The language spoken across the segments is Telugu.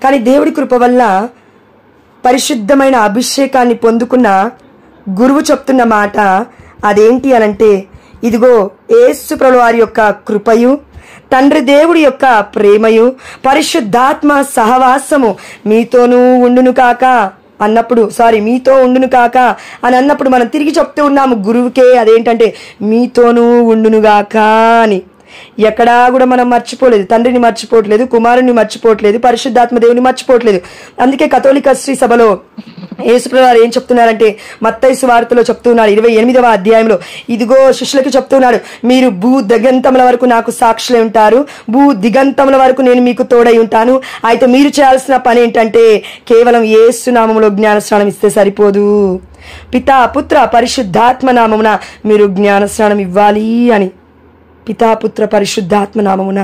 కానీ దేవుడి కృప వల్ల పరిశుద్ధమైన అభిషేకాన్ని పొందుకున్న గురువు చెప్తున్న మాట అదేంటి అనంటే, ఇదిగో యేసు ప్రభువు వారి యొక్క కృపయు, తండ్రి దేవుడి యొక్క ప్రేమయు, పరిశుద్ధాత్మ సహవాసము మీతోనూ ఉండును కాక అన్నప్పుడు, మీతో ఉండును కాక అని అన్నప్పుడు మనం తిరిగి చెప్తూ ఉన్నాము గురువుకే. అదేంటంటే మీతోనూ ఉండునుగాక అని. ఎక్కడా కూడా మనం మర్చిపోలేదు, తండ్రిని మర్చిపోవట్లేదు, కుమారుని మర్చిపోవట్లేదు, పరిశుద్ధాత్మ దేవుని మర్చిపోవట్లేదు. అందుకే కథోలిక శ్రీ సభలో యేసుప్రభువు ఏం చెప్తున్నారంటే, మత్తయి సువార్తలో చెప్తున్నాడు 28వ అధ్యాయంలో, ఇదిగో శిష్యులకు చెప్తున్నాడు, మీరు భూ దిగంతముల వరకు నాకు సాక్షులై ఉంటారు, భూ దిగంతముల వరకు నేను మీకు తోడై ఉంటాను. అయితే మీరు చేయాల్సిన పని ఏంటంటే కేవలం యేసు నామములో జ్ఞానస్నానం ఇస్తే సరిపోదు, పితా పుత్ర పరిశుద్ధాత్మ నామమున మీరు జ్ఞానస్నానం ఇవ్వాలి అని. పితా పుత్ర పరిశుద్ధాత్మ నామమున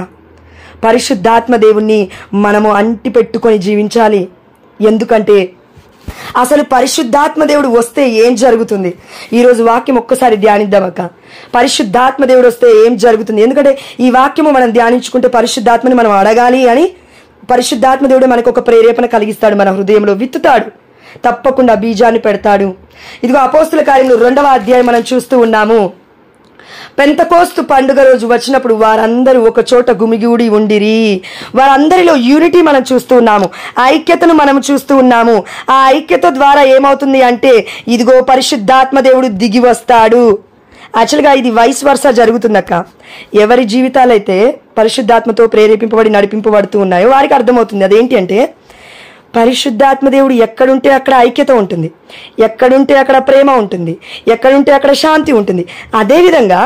పరిశుద్ధాత్మ దేవుణ్ణి మనము అంటి పెట్టుకొని జీవించాలి. ఎందుకంటే అసలు పరిశుద్ధాత్మ దేవుడు వస్తే ఏం జరుగుతుంది? ఈరోజు వాక్యం ఒక్కసారి ధ్యానిద్దాం అక్క. పరిశుద్ధాత్మ దేవుడు వస్తే ఏం జరుగుతుంది? ఎందుకంటే ఈ వాక్యము మనం ధ్యానించుకుంటే పరిశుద్ధాత్మని మనం అడగాలి అని పరిశుద్ధాత్మ దేవుడు మనకు ఒక ప్రేరేపణ కలిగిస్తాడు, మన హృదయంలో విత్తుతాడు, తప్పకుండా బీజాన్ని పెడతాడు. ఇదిగో అపోస్తుల కార్యములు 2వ అధ్యాయం మనం చూస్తూ ఉన్నాము. పెంతకోస్తు పండుగ రోజు వచ్చినప్పుడు వారందరూ ఒక చోట గుమిగూడి ఉండిరి. వారందరిలో యూనిటీ మనం చూస్తూ ఉన్నాము, ఐక్యతను మనం చూస్తూ ఉన్నాము. ఆ ఐక్యత ద్వారా ఏమవుతుంది అంటే, ఇదిగో పరిశుద్ధాత్మ దేవుడు దిగి వస్తాడు. యాక్చువల్గా ఇది వైస్ వర్సా జరుగుతుందక్క. ఎవరి జీవితాలైతే పరిశుద్ధాత్మతో ప్రేరేపింపబడి నడిపింపబడుతూ ఉన్నాయో వారికి అర్థమవుతుంది. అదేంటి అంటే, పరిశుద్ధాత్మ దేవుడు ఎక్కడుంటే అక్కడ ఐక్యత ఉంటుంది, ఎక్కడుంటే అక్కడ ప్రేమ ఉంటుంది, ఎక్కడుంటే అక్కడ శాంతి ఉంటుంది. అదేవిధంగా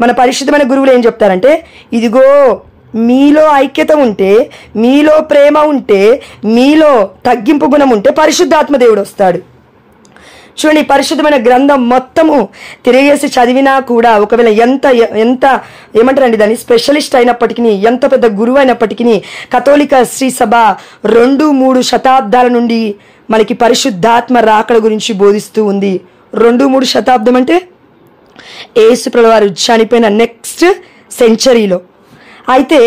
మన పరిశుద్ధమైన గురువులు ఏం చెప్తారంటే, ఇదిగో మీలో ఐక్యత ఉంటే, మీలో ప్రేమ ఉంటే, మీలో తగ్గింపు గుణం ఉంటే పరిశుద్ధాత్మ దేవుడు వస్తాడు. చూడండి, పరిశుద్ధమైన గ్రంథం మొత్తము తిరిగేసి చదివినా కూడా ఒకవేళ ఎంత ఏమంటారండి దాన్ని, స్పెషలిస్ట్ అయినప్పటికీ, ఎంత పెద్ద గురువు అయినప్పటికీ, కథోలిక శ్రీ సభ 2-3 శతాబ్దాల నుండి మనకి పరిశుద్ధాత్మ రాకడ గురించి బోధిస్తూ ఉంది. 2-3 శతాబ్దం అంటే యేసు ప్రభువు వారు చనిపోయిన నెక్స్ట్ సెంచరీలో. అయితే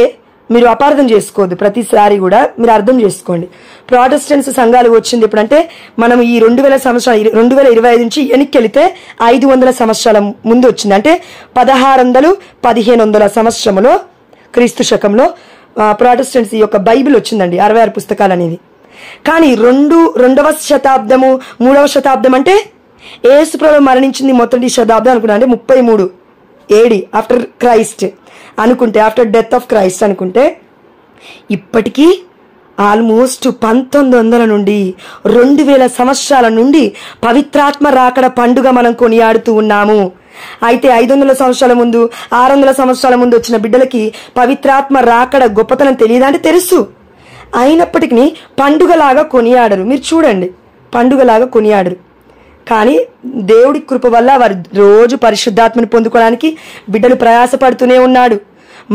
మీరు అపార్థం చేసుకోవద్దు, ప్రతిసారి కూడా మీరు అర్థం చేసుకోండి. ప్రాటెస్టెంట్స్ సంఘాలు వచ్చింది ఎప్పుడంటే, మనం ఈ 2000 సంవత్సరాలు 2025 నుంచి వెనక్కి వెళితే 500 సంవత్సరాల ముందు వచ్చింది. అంటే 1600-1500 సంవత్సరంలో క్రీస్తు శకంలో ప్రాటెస్టెంట్స్ ఈ యొక్క బైబిల్ వచ్చిందండి, 66 పుస్తకాలు అనేది. కానీ 2వ శతాబ్దము 3వ శతాబ్దం అంటే యేసు ప్రభువు మరణించింది మొదటి శతాబ్దం అనుకున్నా, అంటే 33 AD ఆఫ్టర్ క్రైస్ట్ అనుకుంటే, ఆఫ్టర్ డెత్ ఆఫ్ క్రైస్ట్ అనుకుంటే, ఇప్పటికీ ఆల్మోస్ట్ 1900 నుండి 2000 సంవత్సరాల నుండి పవిత్రాత్మ రాకడ పండుగ మనం కొనియాడుతూ ఉన్నాము. అయితే 500 సంవత్సరాల ముందు 600 సంవత్సరాల ముందు వచ్చిన బిడ్డలకి పవిత్రాత్మ రాకడ గొప్పతనం తెలియదంటే తెలుసు, అయినప్పటికీ పండుగలాగా కొనియాడరు. మీరు చూడండి, పండుగలాగా కొనియాడరు. కానీ దేవుడి కృప వల్ల వారు రోజు పరిశుద్ధాత్మని పొందుకోవడానికి బిడ్డలు ప్రయాసపడుతూనే ఉన్నాడు.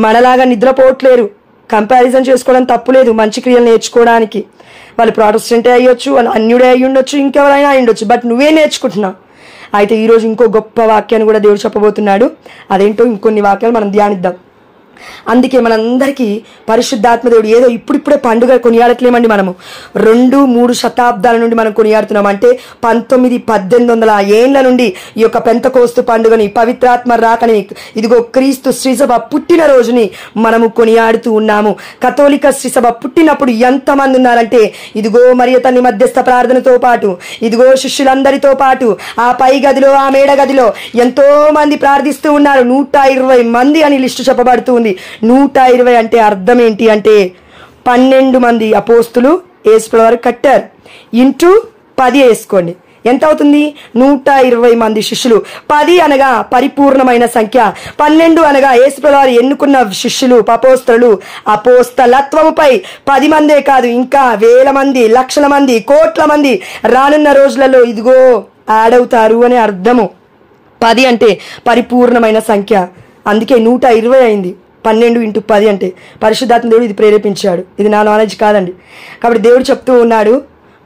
మనలాగా నిద్రపోవట్లేరు. కంపారిజన్ చేసుకోవడం తప్పులేదు, మంచి క్రియలు నేర్చుకోవడానికి. వాళ్ళు ప్రాటెస్టెంటే అయ్యొచ్చు, వాళ్ళు అన్యుడే అయ్యి ఉండొచ్చు, ఇంకెవరైనా అయి ఉండొచ్చు, బట్ నువ్వే నేర్చుకుంటున్నావు. అయితే ఈరోజు ఇంకో గొప్ప వాక్యాన్ని కూడా దేవుడు చెప్పబోతున్నాడు. అదేంటో ఇంకొన్ని వాక్యాలు మనం ధ్యానిద్దాం. అందుకే మనందరికీ పరిశుద్ధాత్మ దేవుడు ఏదో ఇప్పుడిప్పుడే పండుగ కొనియాడట్లేమండి. మనము 2-3 శతాబ్దాల నుండి మనం కొనియాడుతున్నాం. అంటే 1900-1800 ఏళ్ల నుండి ఈ యొక్క పెంతకోస్తు పండుగని, పవిత్రాత్మ రాకని, ఇదిగో క్రీస్తు శ్రీసభ పుట్టిన రోజుని మనము కొనియాడుతూ ఉన్నాము. కథోలిక శ్రీసభ పుట్టినప్పుడు ఎంతమంది ఉన్నారంటే, ఇదిగో మరియ తల్లి మధ్యస్థ ప్రార్థనతో పాటు, ఇదిగో శిష్యులందరితో పాటు ఆ పై గదిలో, ఆ మేడ గదిలో ఎంతో మంది ప్రార్థిస్తూ ఉన్నారు. 120 మంది అని లిస్టు చెప్పబడుతూ ఉంది. 120 అంటే అర్థం ఏంటి అంటే, 12 మంది అపోస్తులు యేసు ప్రభువు వారు కట్టారు. ఇంటూ 10 వేసుకోండి, ఎంత అవుతుంది? 120 మంది శిష్యులు. 10 అనగా పరిపూర్ణమైన సంఖ్య, 12 అనగా యేసు ప్రభువు వారు ఎన్నుకున్న శిష్యులు, అపోస్తలులు. అపోస్తలత్వముపై 10 మందే కాదు, ఇంకా వేల మంది, లక్షల మంది, కోట్ల మంది రానున్న రోజులలో ఇదిగో యాడ్ అవుతారు అని అర్థము. 10 అంటే పరిపూర్ణమైన సంఖ్య, అందుకే 120 అయింది. 12 × 10 అంటే పరిశుద్ధాత్మ దేవుడు ఇది ప్రేరేపించాడు. ఇది నా నాలెడ్జ్ కాదండి. కాబట్టి దేవుడు చెప్తూ ఉన్నాడు,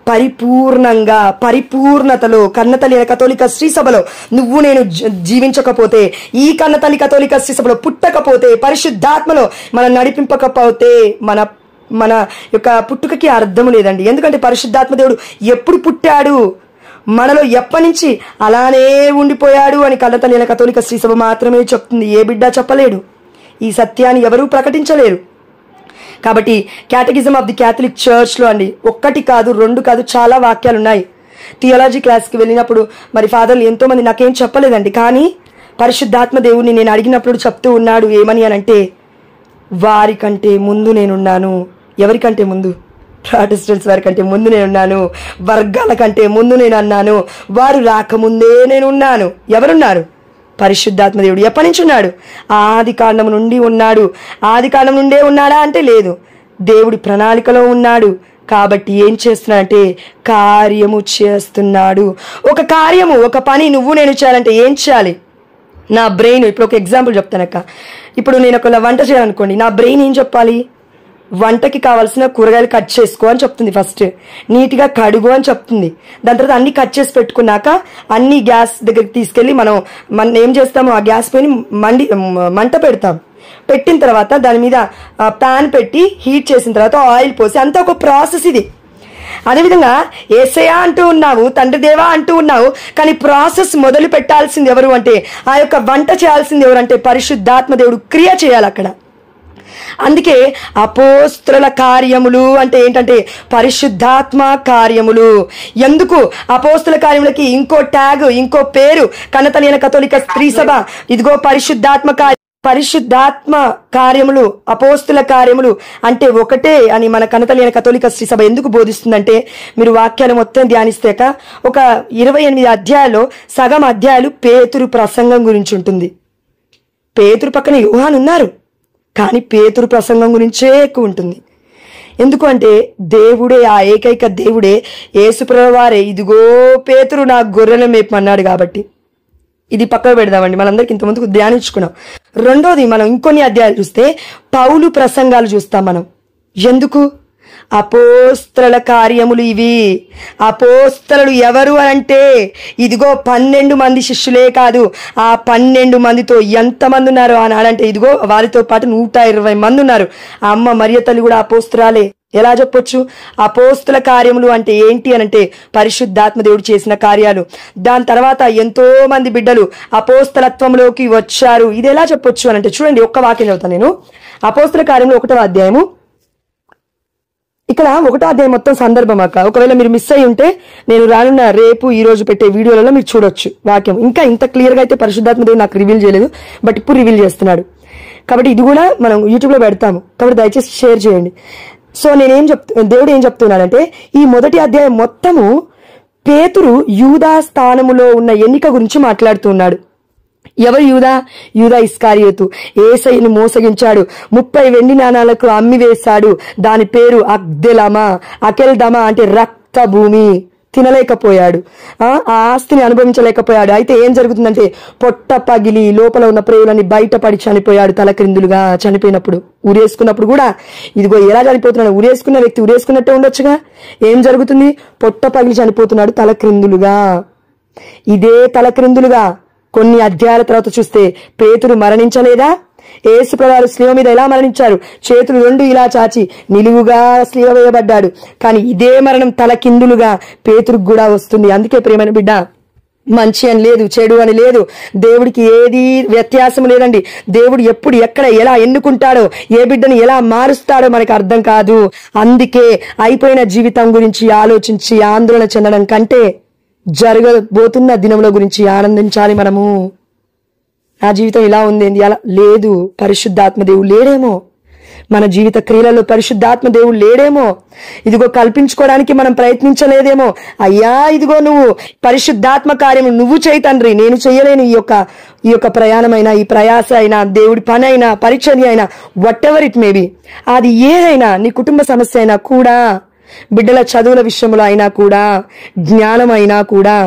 పరిపూర్ణంగా, పరిపూర్ణతలో కన్నతల్లి కథోలిక శ్రీ సభలో నువ్వు నేను జీవించకపోతే, ఈ కన్నతల్లి కథోలిక శ్రీ సభలో పుట్టకపోతే, పరిశుద్ధాత్మలో మనం నడిపింపకపోతే మన మన యొక్క పుట్టుకకి అర్థం లేదండి. ఎందుకంటే పరిశుద్ధాత్మ దేవుడు ఎప్పుడు పుట్టాడు, మనలో ఎప్పటి నుంచి అలానే ఉండిపోయాడు అని కన్నతల్లి కథోలిక శ్రీ సభ మాత్రమే చెప్తుంది. ఏ బిడ్డ చెప్పలేడు, ఈ సత్యాన్ని ఎవరూ ప్రకటించలేరు. కాబట్టి క్యాటగిజం ఆఫ్ ది క్యాథలిక్ చర్చ్లో అండి 1 కాదు 2 కాదు చాలా వాక్యాలు ఉన్నాయి. థియాలజీ క్లాస్కి వెళ్ళినప్పుడు మరి ఫాదర్లు ఎంతోమంది నాకేం చెప్పలేదండి, కానీ పరిశుద్ధాత్మ దేవుడిని నేను అడిగినప్పుడు చెప్తూ ఉన్నాడు. ఏమని అనంటే, వారికంటే ముందు నేనున్నాను. ఎవరికంటే ముందు? ప్రాటెస్టెంట్స్ వారి కంటే ముందు నేనున్నాను, వర్గాల కంటే ముందు నేను అన్నాను, వారు రాకముందే నేనున్నాను. ఎవరున్నారు? పరిశుద్ధాత్మ దేవుడు. ఎప్పటి నుంచి ఉన్నాడు? ఆది కాండం నుండి ఉన్నాడు. ఆది కాండం నుండే ఉన్నాడా అంటే లేదు, దేవుడి ప్రణాళికలో ఉన్నాడు. కాబట్టి ఏం చేస్తున్నాడంటే కార్యము చేస్తున్నాడు. ఒక కార్యము, ఒక పని నువ్వు నేను చేయాలంటే ఏం చేయాలి? నా బ్రెయిన్, ఇప్పుడు ఒక ఎగ్జాంపుల్ చెప్తానక్క. ఇప్పుడు నేను ఒక వంట చేయాలనుకోండి, నా బ్రెయిన్ ఏం చెప్పాలి? వంటకి కావాల్సిన కూరగాయలు కట్ చేసుకో అని చెప్తుంది. ఫస్ట్ నీట్గా కడుగు అని చెప్తుంది. దాని తర్వాత అన్ని కట్ చేసి పెట్టుకున్నాక అన్ని గ్యాస్ దగ్గరికి తీసుకెళ్ళి మనం ఏం చేస్తాము, ఆ గ్యాస్ పైన మంట పెడతాం. పెట్టిన తర్వాత దాని మీద ప్యాన్ పెట్టి హీట్ చేసిన తర్వాత ఆయిల్ పోసి, అంతా ఒక ప్రాసెస్ ఇది. అదేవిధంగా యేసయ్యా అంటూ ఉన్నావు, తండ్రి దేవా అంటూ ఉన్నావు, కానీ ప్రాసెస్ మొదలు పెట్టాల్సింది ఎవరు అంటే, ఆ యొక్క వంట చేయాల్సింది ఎవరంటే పరిశుద్ధాత్మ దేవుడు క్రియ చేయాలి అక్కడ. అందుకే అపోస్తలుల కార్యములు అంటే ఏంటంటే పరిశుద్ధాత్మ కార్యములు. ఎందుకు అపోస్తల కార్యములకి ఇంకో ట్యాగ్, ఇంకో పేరు కన్నతల్లి కథోలిక స్త్రీ సభ. ఇదిగో పరిశుద్ధాత్మ కార్యములు, అపోస్తుల కార్యములు అంటే ఒకటే అని మన కన్నతల్లి కథోలిక శ్రీ సభ ఎందుకు బోధిస్తుందంటే, మీరు వాక్యాలు మొత్తం ధ్యానిస్తాక ఒక 28 అధ్యాయాల్లో సగం అధ్యాయాలు పేతురు ప్రసంగం గురించి ఉంటుంది. పేతురు పక్కన యోహాను ఉన్నారు, కానీ పేతురు ప్రసంగం గురించే ఎక్కువ ఉంటుంది. ఎందుకు అంటే దేవుడే, ఆ ఏకైక దేవుడే యేసుప్రభువు వారే ఇదిగో పేతురు నా గొర్రెల మేపమన్నాడు. కాబట్టి ఇది పక్కకు పెడదామండి, మనందరికి ఇంతమందికి ధ్యానించుకున్నాం. రెండోది, మనం ఇంకొన్ని అధ్యాయాలు చూస్తే పౌలు ప్రసంగాలు చూస్తాం మనం. ఎందుకు? అపోస్తలుల కార్యములు ఇవి. అపోస్తలులు ఎవరు అంటే ఇదిగో 12 మంది శిష్యులే కాదు, ఆ 12 మందితో ఎంతమంది ఉన్నారు అనాలంటే ఇదిగో వారితో పాటు 120 మంది ఉన్నారు. అమ్మ మరియ తల్లి కూడా అపోస్తురాలే. ఎలా చెప్పొచ్చు? అపోస్తుల కార్యములు అంటే ఏంటి అనంటే పరిశుద్ధాత్మ దేవుడు చేసిన కార్యాలు. దాని తర్వాత ఎంతో మంది బిడ్డలు అపోస్తలత్వంలోకి వచ్చారు. ఇది ఎలా చెప్పొచ్చు అనంటే చూడండి, ఒక్క వాక్యం చదువుతాను నేను. అపోస్తుల కార్యములు 1వ అధ్యాయము. ఇక్కడ 1వ అధ్యాయం మొత్తం సందర్భం అక్క. ఒకవేళ మీరు మిస్ అయి ఉంటే నేను రానున్న రేపు ఈ రోజు పెట్టే వీడియోలలో మీరు చూడొచ్చు వాక్యం. ఇంకా ఇంత క్లియర్ గా అయితే పరిశుద్ధాత్మ దేవుడు నాకు రివీల్ చేయలేదు, బట్ ఇప్పుడు రివీల్ చేస్తున్నాడు. కాబట్టి ఇది కూడా మనం యూట్యూబ్ లో పెడతాము, కాబట్టి దయచేసి షేర్ చేయండి. సో దేవుడు ఏం చెప్తున్నాడంటే ఈ 1వ అధ్యాయం మొత్తము పేతురు యూదా స్థానములో ఉన్న ఎన్నిక గురించి మాట్లాడుతున్నాడు. ఎవరు యూదా? యూదా ఇస్కారియోతు. యేసయ్యను మోసగించాడు, 30 వెండి నాణాలకు అమ్మి వేశాడు. దాని పేరు అకెల్దమా అంటే రక్త భూమి. తినలేకపోయాడు, ఆ ఆస్తిని అనుభవించలేకపోయాడు. అయితే ఏం జరుగుతుందంటే పొట్ట పగిలి లోపల ఉన్న ప్రేవులని బయటపడి చనిపోయాడు తలక్రిందులుగా. చనిపోయినప్పుడు ఉరేసుకున్నప్పుడు కూడా ఇదిగో ఎలా చనిపోతున్నాడు? ఉరేసుకున్న వ్యక్తి ఉరేసుకున్నట్టే ఉండొచ్చుగా. ఏం జరుగుతుంది? పొట్ట పగిలి చనిపోతున్నాడు తలక్రిందులుగా. ఇదే తలక్రిందులుగా కొన్ని అధ్యాయాల తర్వాత చూస్తే పేతురు మరణించలేదా? యేసుప్రభువు శిలువ మీద ఎలా మరణించారు? చేతులు 2 ఇలా చాచి నిలువుగా శిలువ వేయబడ్డాడు. కానీ ఇదే మరణం తలకిందులుగా పేతురుకు కూడా వస్తుంది. అందుకే ప్రియమైన బిడ్డ, మంచి అని లేదు, చెడు అని లేదు, దేవుడికి ఏది వ్యత్యాసం లేదండి. దేవుడు ఎప్పుడు ఎక్కడ ఎలా ఎన్నుకుంటాడో, ఏ బిడ్డని ఎలా మారుస్తాడో మనకు అర్థం కాదు. అందుకే అయిపోయిన జీవితం గురించి ఆలోచించి ఆందోళన చెందడం కంటే జరగబోతున్న దినముల గురించి ఆనందించాలి మనము. నా జీవితం ఇలా ఉంది, అలా లేదు, పరిశుద్ధాత్మ దేవుడు లేడేమో, మన జీవిత క్రియలలో పరిశుద్ధాత్మ దేవుడు లేడేమో, ఇదిగో కల్పించుకోవడానికి మనం ప్రయత్నించలేదేమో. అయ్యా ఇదిగో నువ్వు పరిశుద్ధాత్మ కార్యము నువ్వు చేయి తండ్రి, నేను చెయ్యలేను. ఈ యొక్క ప్రయాణమైనా, ఈ ప్రయాస అయినా, దేవుడి పని అయినా, పరిచర్య అయినా, వాట్ ఎవర్ ఇట్ మేబీ, అది ఏదైనా, నీ కుటుంబ సమస్య అయినా కూడా, బిడ్డల చదువుల విషయంలో అయినా కూడా, జ్ఞానం అయినా కూడా,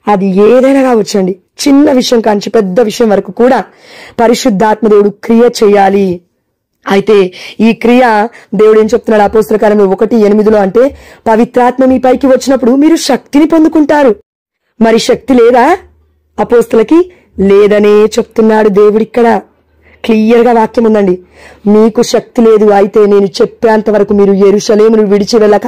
అది ఏదైనా కావచ్చండి. చిన్న విషయం కాంచి పెద్ద విషయం వరకు కూడా పరిశుద్ధాత్మ దేవుడు క్రియ చేయాలి. అయితే ఈ క్రియ దేవుడు ఏం చెప్తున్నాడు? అపోస్తల కార్యములు 1:8 అంటే పవిత్రాత్మ మీ పైకి వచ్చినప్పుడు మీరు శక్తిని పొందుకుంటారు. మరి శక్తి లేదా అపోస్తలకి? లేదనే చెప్తున్నాడు దేవుడు ఇక్కడ. క్లియర్గా వాక్యం ఉందండి. మీకు శక్తి లేదు, అయితే నేను చెప్పేంత వరకు మీరు యెరూషలేమును విడిచి వెళ్ళక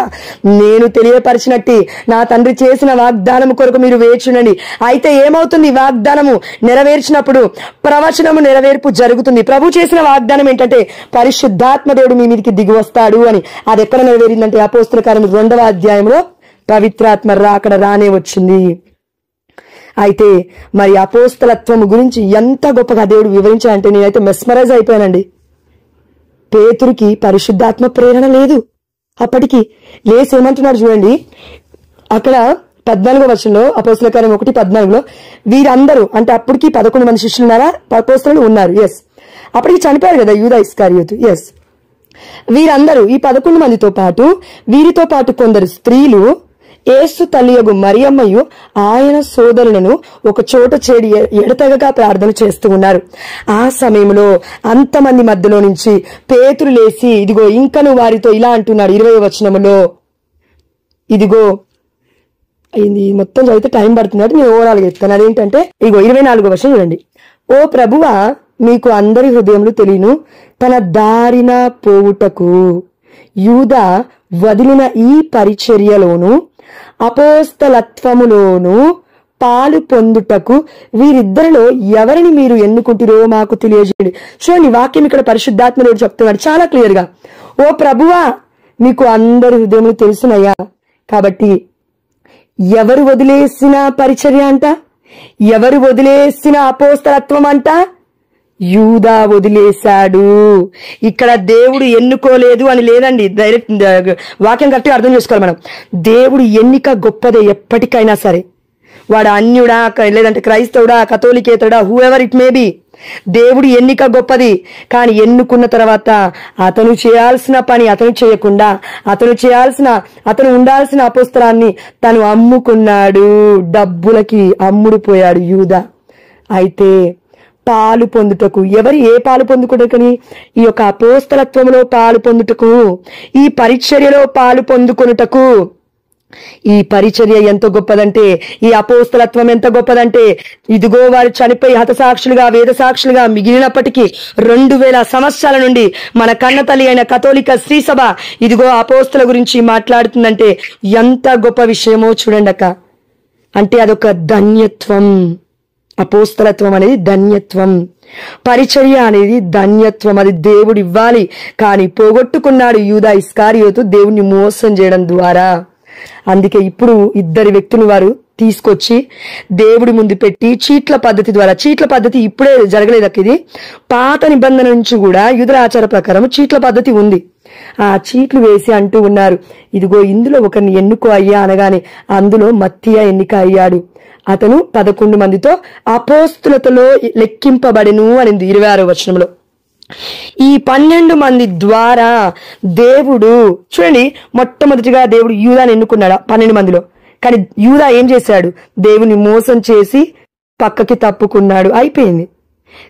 నేను తెలియపరిచినట్టు నా తండ్రి చేసిన వాగ్దానము కొరకు మీరు వేచునండి. అయితే ఏమవుతుంది? వాగ్దానము నెరవేర్చినప్పుడు ప్రవచనము నెరవేర్పు జరుగుతుంది. ప్రభు చేసిన వాగ్దానం ఏంటంటే పరిశుద్ధాత్మ దేవుడు మీ మీదకి దిగి వస్తాడు అని. అది ఎక్కడ నెరవేరిందంటే అపోస్తల కార్యము 2వ అధ్యాయంలో పవిత్రాత్మ అక్కడ రానే వచ్చింది. అయితే మరి అపోస్తలత్వం గురించి ఎంత గొప్పగా దేవుడు వివరించాలంటే నేనైతే మెస్మరైజ్ అయిపోయానండి. పేతురుకి పరిశుద్ధాత్మ ప్రేరణ లేదు. అప్పటికి లేసి ఏమంటున్నాడు చూడండి, అక్కడ 14వ వచనంలో అపోస్తల కార్యం 1:14 వీరందరూ అంటే అప్పటికి 11 మంది శిష్యులు ఉన్నారా? అపోస్తలులు ఉన్నారు. ఎస్, అప్పటికి చనిపోయారు కదా యూదా ఇస్కారియోతు. ఎస్, వీరందరూ ఈ 11 మందితో పాటు వీరితో పాటు కొందరు స్త్రీలు యేసు తల్లియగు మరియమ్మయు ఆయన సోదరులను ఒక చోట చేరి ఎడతెగక ప్రార్థన చేస్తూ ఉన్నారు. ఆ సమయంలో అంతమంది మధ్యలో నుంచి పేతురు లేచి ఇదిగో ఇంకను వారితో ఇలా అంటున్నాడు 20వ వచనములో. ఇదిగో ఇది మొత్తం చదివితే టైం పడుతుంది, నేను ఓవరాల్ గా చెప్తాను. అదేంటంటే ఇదిగో 24వ వచనం చూడండి. ఓ ప్రభువా, మీకు అందరి హృదయములు తెలియను, తన దారిన పోవుటకు యూదా వదిలిన ఈ పరిచర్యలోను అపోస్తలత్వములోను పాలు పొందుటకు వీరిద్దరిలో ఎవరిని మీరు ఎన్నుకుంటారో మాకు తెలియజేయండి. చూడండి, వాక్యం ఇక్కడ పరిశుద్ధాత్మ దేవుడు చెప్తున్నాడు చాలా క్లియర్ గా. ఓ ప్రభువా, మీకు అందరి హృదయములు తెలుసునయ్యా. కాబట్టి ఎవరు వదిలేసిన పరిచర్య అంట, ఎవరు వదిలేసిన అపోస్తలత్వం అంట, యూదా వదిలేశాడు. ఇక్కడ దేవుడు ఎన్నుకోలేదు అని లేదండి. డైరెక్ట్ వాక్యం కరెక్ట్గా అర్థం చేసుకోవాలి మనం. దేవుడు ఎన్నిక గొప్పదే ఎప్పటికైనా సరే. వాడు అన్యుడా, లేదంటే క్రైస్తవుడా, కథోలికేతడా, whoever it may be, దేవుడి ఎన్నిక గొప్పది. కానీ ఎన్నుకున్న తర్వాత అతను చేయాల్సిన పని అతను చేయకుండా అతను ఉండాల్సిన అపోస్తలాన్ని తను అమ్ముకున్నాడు. డబ్బులకి అమ్ముడు పోయాడు యూదా. అయితే పాలు పొందుటకు ఏ పాలు పొందుకుటకని? ఈ యొక్క అపోస్తలత్వంలో పాలు పొందుటకు, ఈ పరిచర్యలో పాలు పొందుకొనుటకు. ఈ పరిచర్య ఎంత గొప్పదంటే, ఈ అపోస్తలత్వం ఎంత గొప్పదంటే, ఇదిగో వారు చనిపోయి హతసాక్షులుగా వేద సాక్షులుగా మిగిలినప్పటికీ 2000 సంవత్సరాల నుండి మన కన్న తల్లి అయిన కథోలిక శ్రీ సభ ఇదిగో అపోస్తల గురించి మాట్లాడుతుందంటే ఎంత గొప్ప విషయమో చూడండి అక్క. అంటే అదొక ధన్యత్వం. అపోస్తలత్వం అనేది ధన్యత్వం, పరిచర్య అనేది ధన్యత్వం. అది దేవుడు ఇవ్వాలి. కానీ పోగొట్టుకున్నాడు యూదా ఇస్కారియోతు దేవుణ్ణి మోసం చేయడం ద్వారా. అందుకే ఇప్పుడు 2 వ్యక్తులు వారు తీసుకొచ్చి దేవుడి ముందు పెట్టి చీట్ల పద్ధతి ద్వారా, చీట్ల పద్ధతి ఇప్పుడే జరగలేదు, ఇది పాత నిబంధన నుంచి కూడా యూదుల ఆచార ప్రకారం చీట్ల పద్ధతి ఉంది. ఆ చీట్లు వేసి అంటూ ఉన్నారు, ఇదిగో ఇందులో ఒకరిని ఎన్నుకో అయ్యా అనగానే అందులో మత్తీయ ఎన్నిక అయ్యాడు. అతను 11 మందితో అపోస్తులతో లెక్కింపబడెను అనింది 26వ వచనంలో. ఈ 12 మంది ద్వారా దేవుడు చూడండి, మొట్టమొదటిగా దేవుడు యూదాని ఎన్నుకున్నాడు 12 మందిలో. కానీ యూదా ఏం చేశాడు? దేవుని మోసం చేసి పక్కకి తప్పుకున్నాడు, అయిపోయింది.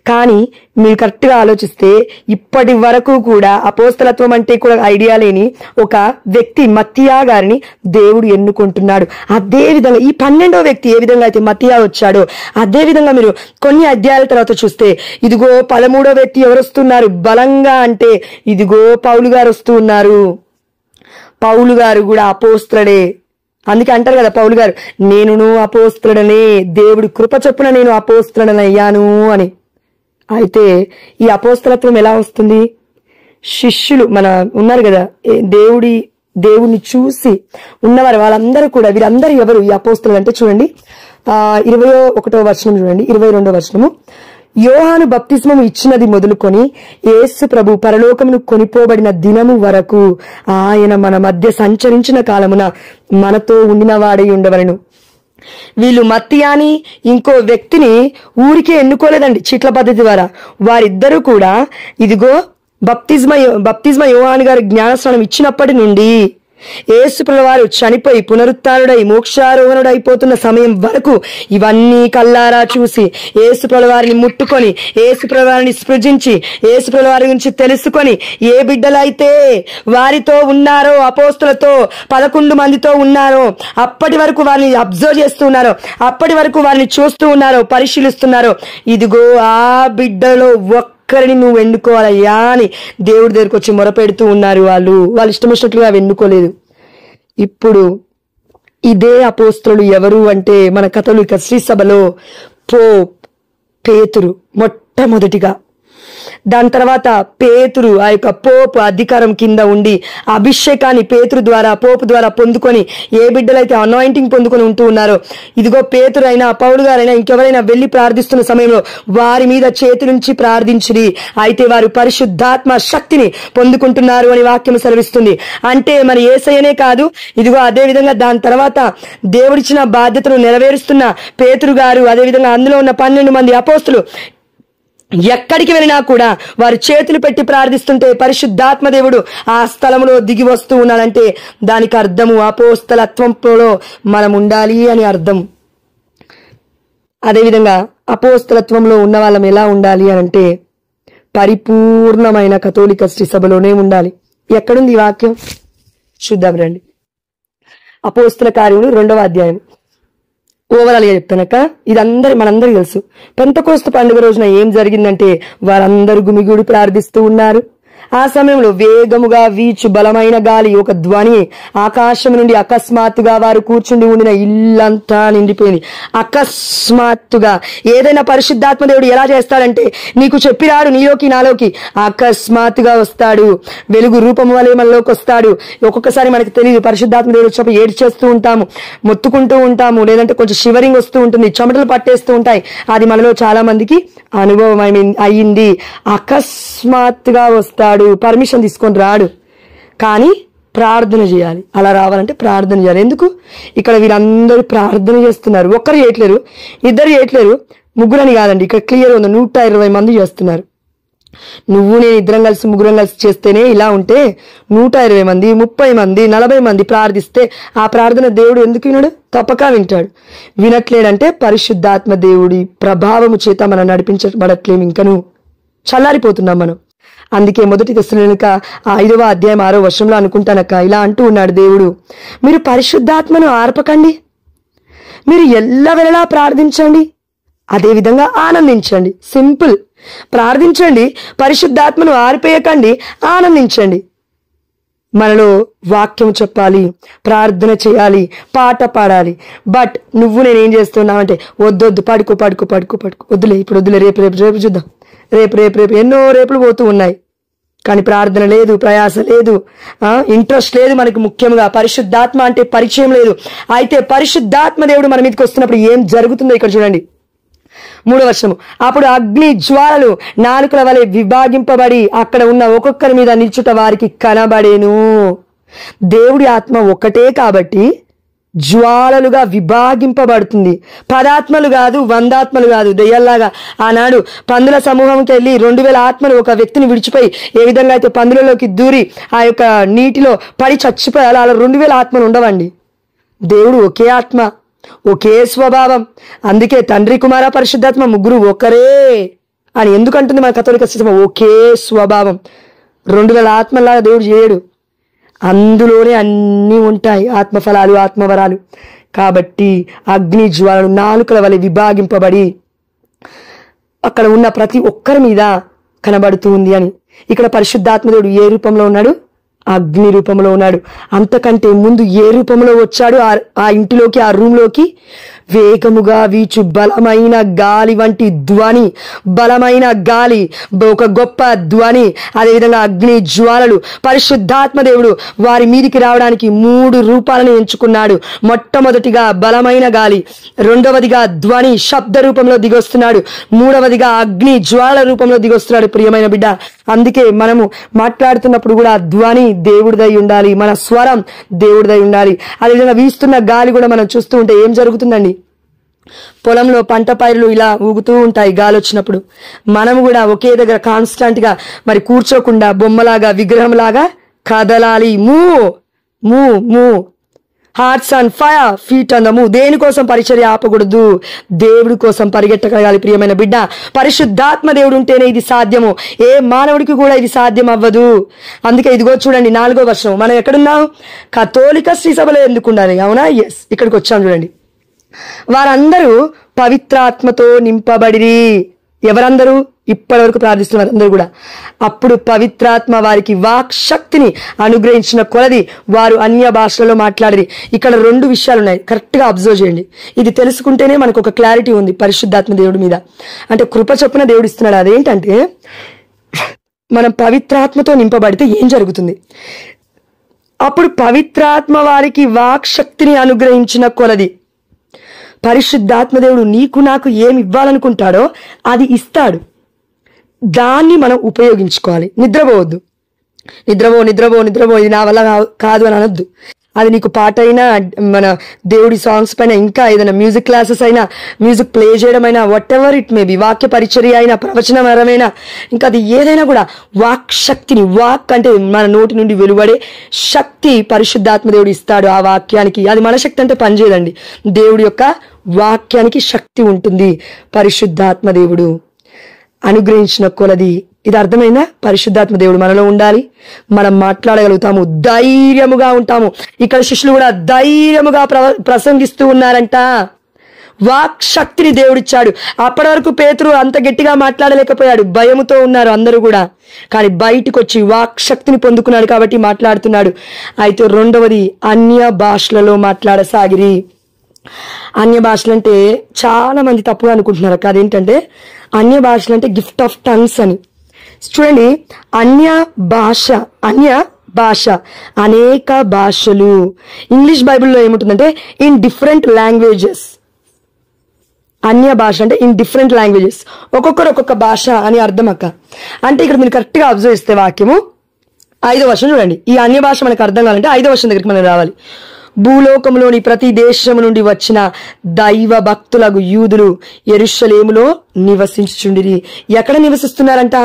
కానీ మీరు కరెక్ట్ గా ఆలోచిస్తే ఇప్పటి వరకు కూడా అపోస్తలత్వం అంటే కూడా ఐడియా లేని ఒక వ్యక్తి మత్తీయా గారిని దేవుడు ఎన్నుకుంటున్నాడు. అదే విధంగా ఈ 12వ వ్యక్తి ఏ విధంగా అయితే మత్తీయా వచ్చాడో అదే విధంగా మీరు కొన్ని అధ్యాయాల తర్వాత చూస్తే ఇదిగో 13వ వ్యక్తి ఎవరు వస్తున్నారు బలంగా అంటే ఇదిగో పౌలు గారు వస్తూ ఉన్నారు. పౌలు గారు కూడా అపోస్తలుడే. అందుకే అంటారు కదా పౌలు గారు, నేనును అపోస్తలుడనే, దేవుడి కృప చొప్పున నేను అపోస్తలుడనయ్యాను అని. అయితే ఈ అపోస్తలత్వం ఎలా వస్తుంది? శిష్యులు మన ఉన్నారు కదా, దేవుడిని చూసి ఉన్నవారు వాళ్ళందరూ కూడా, వీరందరూ ఎవరు ఈ అపోస్తలులు అంటే చూడండి 21వ వచనం చూడండి, 22వ వచనము. యోహాను బప్తిస్మము ఇచ్చినది మొదలుకొని యేసు ప్రభు పరలోకమును కొనిపోబడిన దినము వరకు ఆయన మన మధ్య సంచరించిన కాలమున మనతో ఉండిన వాడై ఉండవలను. వీళ్ళు మత్తీయాని ఇంకో వ్యక్తిని ఊరికే ఎన్నుకోలేదండి చీట్ల పద్ధతి ద్వారా. వారిద్దరూ కూడా ఇదిగో బప్తిస్మ యోహాను గారు జ్ఞానస్నానం ఇచ్చినప్పటి నుండి యేసు ప్రభువారు చనిపోయి పునరుత్థానుడై మోక్షారోహణుడు అయిపోతున్న సమయం వరకు ఇవన్నీ కల్లారా చూసి యేసు ప్రభువారిని ముట్టుకొని యేసు ప్రభువారిని స్పృశించి యేసు ప్రభువారి గురించి తెలుసుకొని ఏ బిడ్డలైతే వారితో ఉన్నారో అపోస్తులతో 11 మందితో ఉన్నారో అప్పటి వరకు వారిని అబ్జర్వ్ చేస్తున్నారో, అప్పటి వరకు వారిని చూస్తూ ఉన్నారో, పరిశీలిస్తున్నారో, ఇదిగో ఆ బిడ్డలో ఒక్కరిని నువ్వు ఎన్నుకోవాలయ్యా అని దేవుడి దగ్గరికి వచ్చి మొరపెడుతూ ఉన్నారు. వాళ్ళు ఇష్టం వచ్చినట్లుగా ఎన్నుకోలేదు. ఇప్పుడు ఇదే అపోస్తలులు ఎవరు అంటే మన కథోలిక శ్రీ సభలో పోప్ పేతురు మొట్టమొదటిగా, దాని తర్వాత పేతురు ఆ యొక్క పోపు అధికారం కింద ఉండి అభిషేకాన్ని పేతురు ద్వారా పోపు ద్వారా పొందుకొని ఏ బిడ్డలైతే అనాయింటింగ్ పొందుకొని ఉంటూ ఉన్నారో, ఇదిగో పేతురు అయినా పౌలు గారైనా ఇంకెవరైనా వెళ్లి ప్రార్థిస్తున్న సమయంలో వారి మీద చేతి నుంచి ప్రార్థించిరి, అయితే వారు పరిశుద్ధాత్మ శక్తిని పొందుకుంటున్నారు అని వాక్యం సెలవిస్తుంది. అంటే మన యేసయ్యనే కాదు, ఇదిగో అదే విధంగా దాని తర్వాత దేవుడిచ్చిన బాధ్యతను నెరవేరుస్తున్న పేతురు గారు, అదేవిధంగా అందులో ఉన్న 12 మంది అపోస్తులు ఎక్కడికి వెళ్ళినా కూడా వారు చేతులు పెట్టి ప్రార్థిస్తుంటే పరిశుద్ధాత్మ దేవుడు ఆ స్థలంలో దిగి వస్తూ ఉన్నాడంటే దానికి అర్థము అపోస్తలత్వంలో మనం ఉండాలి అని అర్థం. అదేవిధంగా అపోస్తలత్వంలో ఉన్న వాళ్ళం ఎలా ఉండాలి అని అంటే పరిపూర్ణమైన కథోలిక శ్రీ సభలోనే ఉండాలి. ఎక్కడుంది ఈ వాక్యం చూద్దాం రండి. అపోస్తల కార్యములు 2వ అధ్యాయం. ఓవరాల్ గా చెప్తానక ఇది మనందరికీ తెలుసు. పెంతెకోస్తు పండుగ రోజున ఏం జరిగిందంటే వారందరూ గుమిగూడి ప్రార్థిస్తూ ఉన్నారు. ఆ సమయంలో వేగముగా వీచు బలమైన గాలి, ఒక ధ్వని ఆకాశం నుండి అకస్మాత్తుగా వారు కూర్చుండి ఉండిన ఇల్లంతా నిండిపోయింది. అకస్మాత్తుగా ఏదైనా పరిశుద్ధాత్మ దేవుడు ఎలా చేస్తాడంటే నీకు చెప్పిరాడు నీలోకి నాలోకి అకస్మాత్తుగా వస్తాడు. వెలుగు రూపం వలె మనలోకి వస్తాడు. ఒక్కొక్కసారి మనకు తెలియదు, పరిశుద్ధాత్మ దేవుడు వచ్చినప్పుడు ఏడ్చేస్తూ ఉంటాము, మొత్తుకుంటూ ఉంటాము, లేదంటే కొంచెం షివరింగ్ వస్తూ ఉంటుంది, చెమటలు పట్టేస్తూ ఉంటాయి. అది మనలో చాలా మందికి అనుభవం అయింది. అకస్మాత్తుగా వస్తాడు, పర్మిషన్ తీసుకొని రాడు, కానీ ప్రార్థన చేయాలి. అలా రావాలంటే ప్రార్థన చేయాలి. ఎందుకు? ఇక్కడ వీరందరూ ప్రార్థన చేస్తున్నారు. ఒక్కరు చేయట్లేరు, ఇద్దరు చేయట్లేరు, ముగ్గురని కాదండి, ఇక్కడ క్లియర్ ఉంది, 120 మంది చేస్తున్నారు. నువ్వు నేను ఇద్దరం కలిసి ముగ్గురం కలిసి చేస్తేనే ఇలా ఉంటే 120 మంది 30 మంది 40 మంది ప్రార్థిస్తే ఆ ప్రార్థన దేవుడు ఎందుకు వినడు? తప్పక వింటాడు. వినట్లేడంటే పరిశుద్ధాత్మ దేవుడి ప్రభావము చేత మనం నడిపించబడట్లేము, ఇంకను చల్లారిపోతున్నాం మనం. అందుకే 1 తెస్సలోనిక 5వ అధ్యాయం 6వ వచనంలో అనుకుంటానక్క ఇలా అంటూ ఉన్నాడు దేవుడు, మీరు పరిశుద్ధాత్మను ఆర్పకండి, మీరు ఎల్లవేళలా ప్రార్థించండి, అదేవిధంగా ఆనందించండి. సింపుల్. ప్రార్థించండి, పరిశుద్ధాత్మను ఆరిపేయకండి, ఆనందించండి. మనలో వాక్యం చెప్పాలి, ప్రార్థన చేయాలి, పాట పాడాలి. బట్ నువ్వు నేనేం చేస్తున్నావంటే వద్దొద్దు, పడుకో పడుకో పడుకో పడుకో, వద్దులే ఇప్పుడు వద్దులే, రేపు రేపు రేపు చూద్దాం, రేపు ఎన్నో రేపులు పోతూ ఉన్నాయి, కానీ ప్రార్థన లేదు, ప్రయాస లేదు, ఇంట్రెస్ట్ లేదు. మనకు ముఖ్యంగా పరిశుద్ధాత్మ అంటే పరిచయం లేదు. అయితే పరిశుద్ధాత్మ దేవుడు మన మీదకి వస్తున్నప్పుడు ఏం జరుగుతుందో ఇక్కడ చూడండి. 3వ వచనం. అప్పుడు అగ్ని జ్వాలలు నాలుకల వలె విభాగింపబడి అక్కడ ఉన్న ఒక్కొక్కరి మీద నిల్చుట వారికి కనబడేను. దేవుడి ఆత్మ ఒక్కటే కాబట్టి జ్వాలలుగా విభాగింపబడుతుంది. 10 ఆత్మలు కాదు, 100 ఆత్మలు కాదు. దెయ్యాల్లాగా ఆనాడు పందుల సమూహంకి వెళ్ళి 2000 ఆత్మలు ఒక వ్యక్తిని విడిచిపోయి ఏ విధంగా అయితే పందులలోకి దూరి ఆ యొక్క నీటిలో పడి చచ్చిపోయాలి, అలా 2000 ఆత్మలు ఉండవండి. దేవుడు ఒకే ఆత్మ, ఒకే స్వభావం. అందుకే తండ్రి కుమార పరిశుద్ధాత్మ ముగ్గురు ఒకరే అని ఎందుకంటుంది మన కథోలిక సిస్టమ్? ఒకే స్వభావం. 2000 ఆత్మలాగా దేవుడు చేయడు, అందులోనే అన్నీ ఉంటాయి, ఆత్మఫలాలు, ఆత్మవరాలు. కాబట్టి అగ్ని జ్వాలలు నాలుకల వలె విభాగింపబడి అక్కడ ఉన్న ప్రతి ఒక్కరి మీద కనబడుతూ ఉంది అని. ఇక్కడ పరిశుద్ధాత్మదేవుడు ఏ రూపంలో ఉన్నాడు? అగ్ని రూపంలో ఉన్నాడు. అంతకంటే ముందు ఏ రూపంలో వచ్చాడు? ఆ ఇంటిలోకి, ఆ రూమ్ లోకి వేగముగా వీచు బలమైన గాలి వంటి ధ్వని, బలమైన గాలి, ఒక గొప్ప ధ్వని, అదేవిధంగా అగ్ని జ్వాలలు. పరిశుద్ధాత్మ దేవుడు వారి మీదికి రావడానికి 3 రూపాలను ఎంచుకున్నాడు. మొట్టమొదటిగా బలమైన గాలి, రెండవదిగా ధ్వని శబ్ద రూపంలో దిగొస్తున్నాడు, మూడవదిగా అగ్ని జ్వాల రూపంలో దిగొస్తున్నాడు. ప్రియమైన బిడ్డ, అందుకే మనము మాట్లాడుతున్నప్పుడు కూడా ధ్వని దేవుడిదై ఉండాలి, మన స్వరం దేవుడిదై ఉండాలి. అదేవిధంగా వీస్తున్న గాలి కూడా మనం చూస్తూ ఉంటే ఏం జరుగుతుందండి? పొలంలో పంట పైర్లు ఇలా ఊగుతూ ఉంటాయి గాలి వచ్చినప్పుడు. మనము కూడా ఒకే దగ్గర కాన్స్టెంట్ గా మరి కూర్చోకుండా బొమ్మలాగా విగ్రహంలాగా కదలాలి. Move hearts on fire, feet on the move. దేనికోసం పరిచర్య ఆపకూడదు, దేవుడి కోసం పరిగెట్టగలగాలి. ప్రియమైన బిడ్డ, పరిశుద్ధాత్మ దేవుడు ఉంటేనే ఇది సాధ్యము. ఏ మానవుడికి కూడా ఇది సాధ్యం అవ్వదు. అందుకే ఇదిగో చూడండి 4వ వర్షం. మనం ఎక్కడున్నాం? కథోలిక శ్రీ సభలో ఎందుకు ఉండాలి? అవునా? ఎస్, ఇక్కడికి వచ్చాం చూడండి. వారందరూ పవిత్రాత్మతో నింపబడిరి. ఎవరందరూ? ఇప్పటి వరకు ప్రార్థిస్తున్న వారందరూ కూడా. అప్పుడు పవిత్రాత్మ వారికి వాక్ శక్తిని అనుగ్రహించిన కొలది వారు అన్య భాషలలో మాట్లాడేది. ఇక్కడ 2 విషయాలు ఉన్నాయి, కరెక్ట్ గా అబ్జర్వ్ చేయండి. ఇది తెలుసుకుంటేనే మనకు ఒక క్లారిటీ ఉంది పరిశుద్ధాత్మ దేవుడి మీద. అంటే కృప చొప్పున దేవుడు ఇస్తున్నాడు. అదేంటంటే మనం పవిత్రాత్మతో నింపబడితే ఏం జరుగుతుంది? అప్పుడు పవిత్రాత్మ వారికి వాక్ శక్తిని అనుగ్రహించిన కొలది. పరిశుద్ధాత్మ దేవుడు నీకు నాకు ఏమి ఇవ్వాలనుకుంటాడో అది ఇస్తాడు. దాన్ని మనం ఉపయోగించుకోవాలి. నిద్రపోవద్దు. నిద్రపో ఇది నా వల్ల కాదు అని అనొద్దు. అది నీకు పాట అయినా, మన దేవుడి సాంగ్స్ పైన, ఇంకా ఏదైనా మ్యూజిక్ క్లాసెస్ అయినా, మ్యూజిక్ ప్లే చేయడం అయినా, what ever it may B, వాక్య పరిచర్య అయినా, ప్రవచనపరమైన, ఇంకా అది ఏదైనా కూడా వాక్ శక్తిని, వాక్ అంటే మన నోటి నుండి వెలువడే శక్తి పరిశుద్ధాత్మ దేవుడు ఇస్తాడు ఆ వాక్యానికి. అది మన శక్తి అంటే పనిచేయదండి. దేవుడి యొక్క వాక్యానికి శక్తి ఉంటుంది. పరిశుద్ధాత్మ దేవుడు అనుగ్రహించిన కొలది. ఇది అర్థమైందా? పరిశుద్ధాత్మ దేవుడు మనలో ఉండాలి, మనం మాట్లాడగలుగుతాము, ధైర్యముగా ఉంటాము. ఇక్కడ శిష్యులు కూడా ధైర్యముగా ప్రసంగిస్తూ ఉన్నారంట. వాక్ శక్తిని దేవుడిచ్చాడు. అప్పటి వరకు పేతురు అంత గట్టిగా మాట్లాడలేకపోయాడు, భయముతో ఉన్నారు అందరూ కూడా. కానీ బయటికి వచ్చి వాక్ శక్తిని పొందుకున్నాడు కాబట్టి మాట్లాడుతున్నాడు. అయితే 2వది అన్య భాషలలో మాట్లాడసాగిరి. అన్య భాషలు అంటే చాలా మంది తప్పుగా అనుకుంటున్నారు. అదేంటంటే అన్య భాషలు అంటే గిఫ్ట్ ఆఫ్ టంగ్స్ అని. చూడండి, అన్య భాష అనేక భాషలు. ఇంగ్లీష్ బైబిల్లో ఏముంటుందంటే ఇన్ డిఫరెంట్ లాంగ్వేజెస్. అన్య భాష అంటే ఇన్ డిఫరెంట్ లాంగ్వేజెస్, ఒక్కొక్కరు ఒక్కొక్క భాష అని అర్థం అక్క. అంటే ఇక్కడ మీరు కరెక్ట్ గా అబ్జర్వ్ చేస్తే వాక్యము 5వ వచనం చూడండి. ఈ అన్య భాష మనకు అర్థం కావాలంటే 5వ వచనం దగ్గరికి మనం రావాలి. భూలోకంలోని ప్రతి దేశము నుండి వచ్చిన దైవ భక్తులకు యూదులు యెరూషలేములో నివసించుచుండిరి. ఎక్కడ నివసిస్తున్నారంట?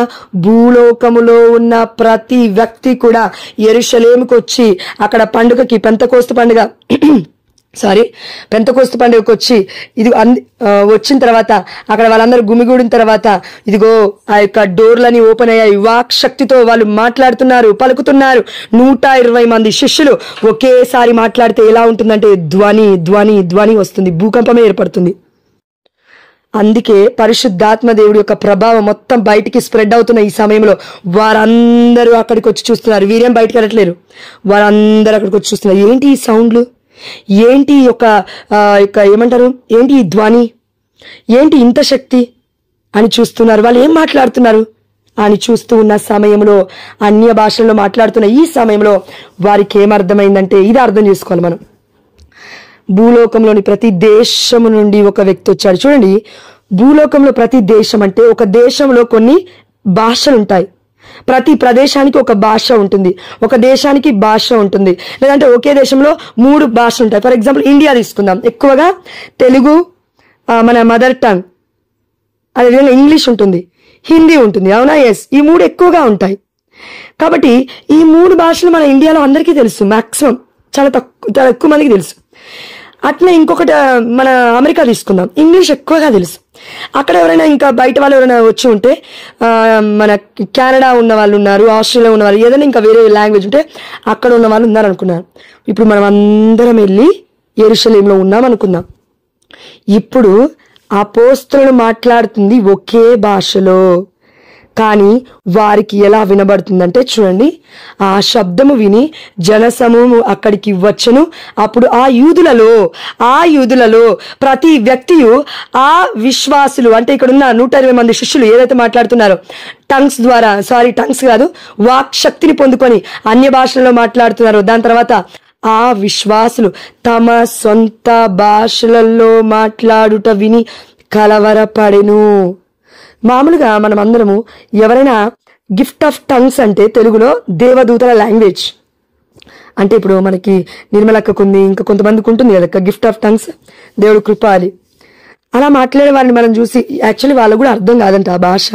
భూలోకములో ఉన్న ప్రతి వ్యక్తి కూడా యెరూషలేముకు వచ్చి అక్కడ పండుగకి, పెంతెకోస్తు పండుగకి వచ్చి ఇది వచ్చిన తర్వాత అక్కడ వాళ్ళందరూ గుమిగూడిన తర్వాత ఇదిగో ఆ యొక్క డోర్లని ఓపెన్ అయ్యాయి. వాక్ శక్తితో వాళ్ళు మాట్లాడుతున్నారు, పలుకుతున్నారు. 120 మంది శిష్యులు ఒకేసారి మాట్లాడితే ఎలా ఉంటుందంటే ధ్వని ధ్వని ధ్వని వస్తుంది, భూకంపమే ఏర్పడుతుంది. అందుకే పరిశుద్ధాత్మ దేవుడి యొక్క ప్రభావం మొత్తం బయటికి స్ప్రెడ్ అవుతున్న ఈ సమయంలో వారందరూ అక్కడికి వచ్చి చూస్తున్నారు. వీరేం బయటకు వెళ్ళట్లేరు, వారందరూ అక్కడికి వచ్చి చూస్తున్నారు. ఏంటి ఈ సౌండ్లు, ఏంటి యొక్క ఏమంటారు, ఏంటి ఈ ధ్వని, ఏంటి ఇంత శక్తి అని చూస్తున్నారు. వాళ్ళు ఏం మాట్లాడుతున్నారు అని చూస్తూ ఉన్న సమయంలో, అన్య భాషల్లో మాట్లాడుతున్న ఈ సమయంలో వారికి ఏమర్థమైందంటే, ఇది అర్థం చేసుకోవాలి మనం. భూలోకంలోని ప్రతి దేశము నుండి ఒక వ్యక్తి వచ్చాడు. చూడండి, భూలోకంలో ప్రతి దేశం అంటే ఒక దేశంలో కొన్ని భాషలు ఉంటాయి. ప్రతి ప్రదేశానికి ఒక భాష ఉంటుంది, ఒక దేశానికి భాష ఉంటుంది. లేదంటే ఒకే దేశంలో 3 భాషలు ఉంటాయి. ఫర్ ఎగ్జాంపుల్ ఇండియా తీసుకుందాం, ఎక్కువగా తెలుగు మన మదర్ టంగ్, అదేవిధంగా ఇంగ్లీష్ ఉంటుంది, హిందీ ఉంటుంది, అవునా? ఎస్, ఈ 3 ఎక్కువగా ఉంటాయి. కాబట్టి ఈ 3 భాషలు మన ఇండియాలో అందరికీ తెలుసు, మాక్సిమం చాలా ఎక్కువ మందికి తెలుసు. అట్లా ఇంకొకటి మన అమెరికా తీసుకుందాం, ఇంగ్లీష్ ఎక్కువగా తెలుసు. అక్కడ ఎవరైనా ఇంకా బయట వాళ్ళు ఎవరైనా వచ్చి ఉంటే, మన కెనడా ఉన్న వాళ్ళు ఉన్నారు, ఆస్ట్రేలియా ఉన్న వాళ్ళు, ఏదైనా ఇంకా వేరే లాంగ్వేజ్ ఉంటే అక్కడ ఉన్న వాళ్ళు ఉన్నారు అనుకున్నారు. ఇప్పుడు మనం అందరం వెళ్ళి యెరూషలేములో ఉన్నాం అనుకుందాం. ఇప్పుడు అపోస్తలులు మాట్లాడుతుంది ఒకే భాషలో, కానీ వారికి ఎలా వినబడుతుందంటే చూడండి, ఆ శబ్దము విని జనసమూహము అక్కడికి వచ్చెను. అప్పుడు ఆ యూదులలో ప్రతి వ్యక్తియు ఆ విశ్వాసులు, అంటే ఇక్కడ ఉన్న 120 మంది శిష్యులు ఏదైతే మాట్లాడుతున్నారో టంగ్స్ కాదు, వాక్ శక్తిని పొందుకొని అన్య భాషలలో మాట్లాడుతున్నారో, దాని తర్వాత ఆ విశ్వాసులు తమ సొంత భాషలలో మాట్లాడుట విని కలవరపడెను. మామూలుగా మనం అందరము ఎవరైనా గిఫ్ట్ ఆఫ్ టంగ్స్ అంటే తెలుగులో దేవదూతల లాంగ్వేజ్ అంటే, ఇప్పుడు మనకి నిర్మలక్కకుంది, ఇంకా కొంతమందికి ఉంటుంది కదా గిఫ్ట్ ఆఫ్ టంగ్స్, దేవుడు కృపాలి. అలా మాట్లాడే వారిని మనం చూసి యాక్చువల్లీ వాళ్ళకు కూడా అర్థం కాదంట ఆ భాష,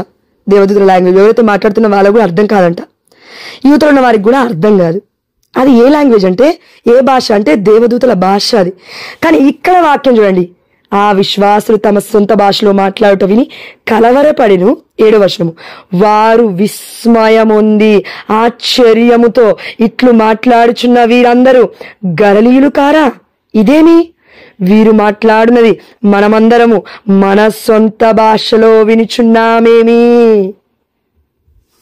దేవదూతల లాంగ్వేజ్. ఎవరైతే మాట్లాడుతున్న వాళ్ళకు కూడా అర్థం కాదంట, యూతలో ఉన్న వారికి కూడా అర్థం కాదు. అది ఏ లాంగ్వేజ్ అంటే, ఏ భాష అంటే దేవదూతల భాష అది. కానీ ఇక్కడ వాక్యం చూడండి, ఆ విశ్వాసులు తమ సొంత భాషలో మాట్లాడుట విని కలవరపడెను. 7వ వచనము, వారు విస్మయముంది ఆశ్చర్యముతో ఇట్లు మాట్లాడుచున్న వీరందరూ గలిలయులు కారా? ఇదేమి వీరు మాట్లాడున్నది మనమందరము మన సొంత భాషలో వినుచున్నామేమి.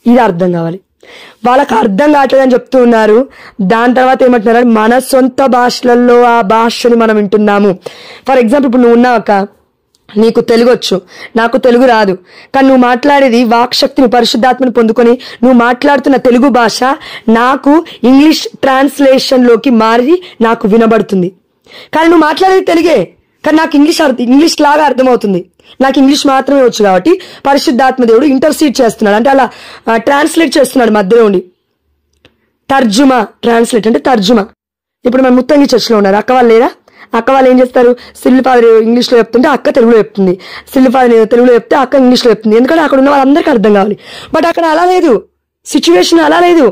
ఇది అర్థం కావాలి. వాళ్ళకి అర్థం కావట్లేదని చెప్తూ ఉన్నారు. దాని తర్వాత ఏమంటున్నారు, మన సొంత భాషలలో ఆ భాషని మనం వింటున్నాము. ఫర్ ఎగ్జాంపుల్, ఇప్పుడు నువ్వు ఉన్నావు అక్క, నీకు తెలుగు వచ్చు, నాకు తెలుగు రాదు, కానీ నువ్వు మాట్లాడేది వాక్శక్తిని పరిశుద్ధాత్మని పొందుకొని నువ్వు మాట్లాడుతున్న తెలుగు భాష నాకు ఇంగ్లీష్ ట్రాన్స్లేషన్లోకి మారి నాకు వినబడుతుంది. కానీ నువ్వు మాట్లాడేది తెలుగే, కానీ నాకు ఇంగ్లీష్ లాగా అర్థమవుతుంది. నాకు ఇంగ్లీష్ మాత్రమే వచ్చు కాబట్టి పరిశుద్ధాత్మ దేవుడు ఇంటర్సీడ్ చేస్తున్నాడు, అంటే అలా ట్రాన్స్లేట్ చేస్తున్నాడు మధ్యలో ఉండి. తర్జుమా, ట్రాన్స్లేట్ అంటే తర్జుమా. ఇప్పుడు మన ముత్తంగి చర్చిలో ఉన్నారు, అక్క వాళ్ళు లేరా? అక్క వాళ్ళు ఏం చేస్తారు, సిల్లు ఫాదర్ ఇంగ్లీష్లో చెప్తుంటే అక్క తెలుగులో చెప్తుంది, సిల్లు ఫాదర్ తెలుగులో చెప్తే అక్క ఇంగ్లీష్లో చెప్తుంది. ఎందుకంటే అక్కడ ఉన్న వాళ్ళందరికీ అర్థం కావాలి. బట్ అక్కడ అలా లేదు, సిచ్యువేషన్ అలా లేదు.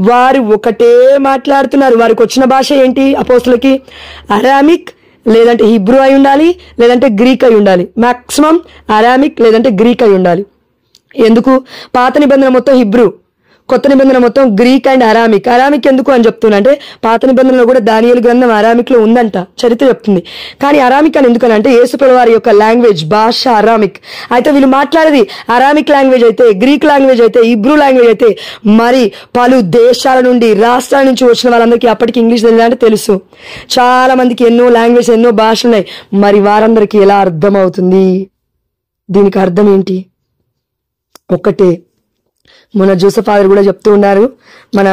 వారు ఒకటే మాట్లాడుతున్నారు. వారికి వచ్చిన భాష ఏంటి? అపోస్తులకి అరామిక్ లేదంటే హిబ్రూ అయి ఉండాలి, లేదంటే గ్రీక్ అయి ఉండాలి. మాక్సిమం అరామిక్ లేదంటే గ్రీక్ అయి ఉండాలి. ఎందుకు? పాత నిబంధన మొత్తం హిబ్రూ, కొత్త నిబంధన మొత్తం గ్రీక్ అండ్ అరామిక్. అరామిక్ ఎందుకు అని చెప్తున్నా అంటే పాత నిబంధనలో కూడా దానియేలు గ్రంథం అరామిక్ లో ఉందంట, చరిత్ర చెప్తుంది. కానీ అరామిక్ అని ఎందుకని అంటే యేసుప్రభువు వారి యొక్క లాంగ్వేజ్ భాష అరామిక్. అయితే వీళ్ళు మాట్లాడేది అరామిక్ లాంగ్వేజ్ అయితే, గ్రీక్ లాంగ్వేజ్ అయితే, హిబ్రూ లాంగ్వేజ్ అయితే, మరి పలు దేశాల నుండి రాష్ట్రాల నుంచి వచ్చిన వాళ్ళందరికీ అప్పటికి ఇంగ్లీష్ తెలియాలంటే తెలుసు. చాలా మందికి ఎన్నో లాంగ్వేజ్, ఎన్నో భాషలు ఉన్నాయి. మరి వారందరికీ ఎలా అర్థం అవుతుంది? దీనికి అర్థం ఏంటి? ఒక్కటే. మన జోసెఫ్ ఫాదర్ కూడా చెప్తూ ఉన్నారు మన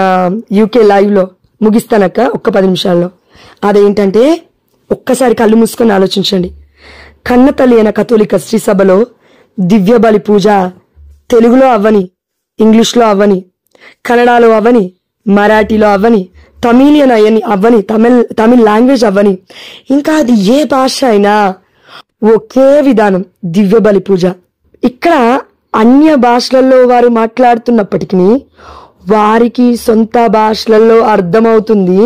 యూకే లైవ్ లో, ముగిస్తానక్క ఒక్క 10 నిమిషాల్లో. అదేంటంటే ఒక్కసారి కళ్ళు మూసుకొని ఆలోచించండి. కన్న తల్లి అయిన కథోలిక శ్రీ సభలో దివ్య బలి పూజ తెలుగులో అవ్వని, ఇంగ్లీష్లో అవ్వని, కన్నడలో అవ్వని, మరాఠీలో అవ్వని, తమిళియన్ అవ్వని, తమిళ్ లాంగ్వేజ్ అవ్వని, ఇంకా అది ఏ భాష అయినా ఒకే విధానం దివ్య బలి పూజ. ఇక్కడ అన్య భాషలలో వారు మాట్లాడుతున్నప్పటికీ వారికి సొంత భాషలలో అర్థమవుతుంది.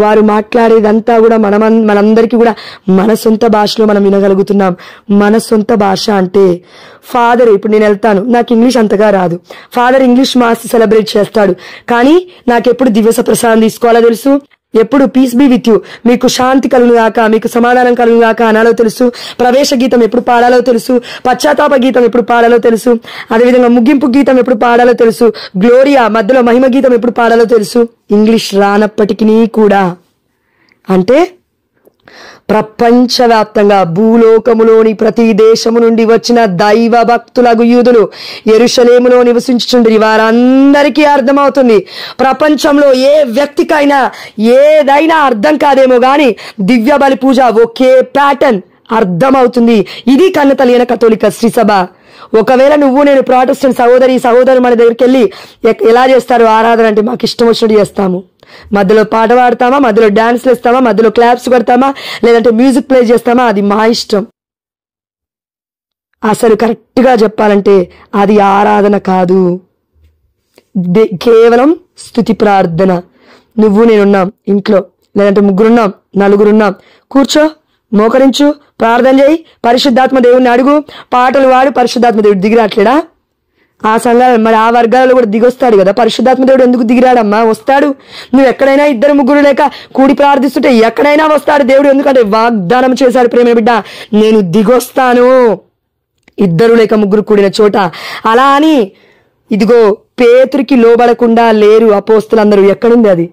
వారు మాట్లాడేదంతా కూడా మనందరికీ కూడా మన సొంత భాషలో మనం వినగలుగుతున్నాం. మన సొంత భాష అంటే ఫాదర్, ఇప్పుడు నేను వెళ్తాను, నాకు ఇంగ్లీష్ అంతగా రాదు, ఫాదర్ ఇంగ్లీష్ మాస్ సెలబ్రేట్ చేస్తాడు, కానీ నాకెప్పుడు దివ్య ప్రసాదం తీసుకోవాలో తెలుసు, ఎప్పుడు పీస్ బి విత్ యూ, మీకు శాంతి కలుగు గాక, మీకు సమాధానం కలుగు గాక అనాలో తెలుసు, ప్రవేశ గీతం ఎప్పుడు పాడాలో తెలుసు, పశ్చాత్తాప గీతం ఎప్పుడు పాడాలో తెలుసు, అదేవిధంగా ముగింపు గీతం ఎప్పుడు పాడాలో తెలుసు, గ్లోరియా మధ్యలో మహిమ గీతం ఎప్పుడు పాడాలో తెలుసు. ఇంగ్లీష్ రానప్పటికీ కూడా, అంటే ప్రపంచవ్యాప్తంగా భూలోకములోని ప్రతి దేశము నుండి వచ్చిన దైవ భక్తులకు యూదులు యెరూషలేములో నివసించుచుండ్రి. వారందరికీ అర్థమవుతుంది. ప్రపంచంలో ఏ వ్యక్తికైనా ఏదైనా అర్థం కాదేమో గాని దివ్య బలి పూజ ఒకే ప్యాటర్న్ అర్థమవుతుంది. ఇది కన్నతల్లి అయిన కథోలిక శ్రీ సభ. ఒకవేళ నువ్వు నేను ప్రాటెస్టెంట్ సహోదరు మన దగ్గరికి వెళ్ళి ఎలా చేస్తారు ఆరాధన అంటే మాకు ఇష్టం వచ్చినట్టు చేస్తాము. మధ్యలో పాట పాడతామా, మధ్యలో డాన్స్లు వేస్తామా, మధ్యలో క్లాప్స్ కొడతామా, లేదంటే మ్యూజిక్ ప్లే చేస్తామా, అది మా ఇష్టం. అసలు కరెక్ట్ గా చెప్పాలంటే అది ఆరాధన కాదు, కేవలం స్తుతి ప్రార్థన. నువ్వు నేనున్నాం ఇంట్లో, లేదంటే ముగ్గురున్నాం, నలుగురున్నాం, కూర్చో, మోకరించు, ప్రార్థన చేయి, పరిశుద్ధాత్మ దేవుడిని అడుగు, పాటలు వాడు, పరిశుద్ధాత్మ దేవుడు దిగిరాట్లేడా? ఆ సంఘాలు మరి ఆ వర్గాలలో కూడా దిగొస్తాడు కదా. పరిశుద్ధాత్మ దేవుడు ఎందుకు దిగిరాడమ్మా? వస్తాడు. నువ్వు ఎక్కడైనా ఇద్దరు ముగ్గురు లేక కూడి ప్రార్థిస్తుంటే ఎక్కడైనా వస్తాడు దేవుడు. ఎందుకంటే వాగ్దానం చేశాడు, ప్రేమ బిడ్డ నేను దిగొస్తాను ఇద్దరు లేక ముగ్గురు కూడిన చోట. అలా అని ఇదిగో పేతురికి లోబడకుండా లేరు అపోస్తులందరూ. ఎక్కడుంది అది?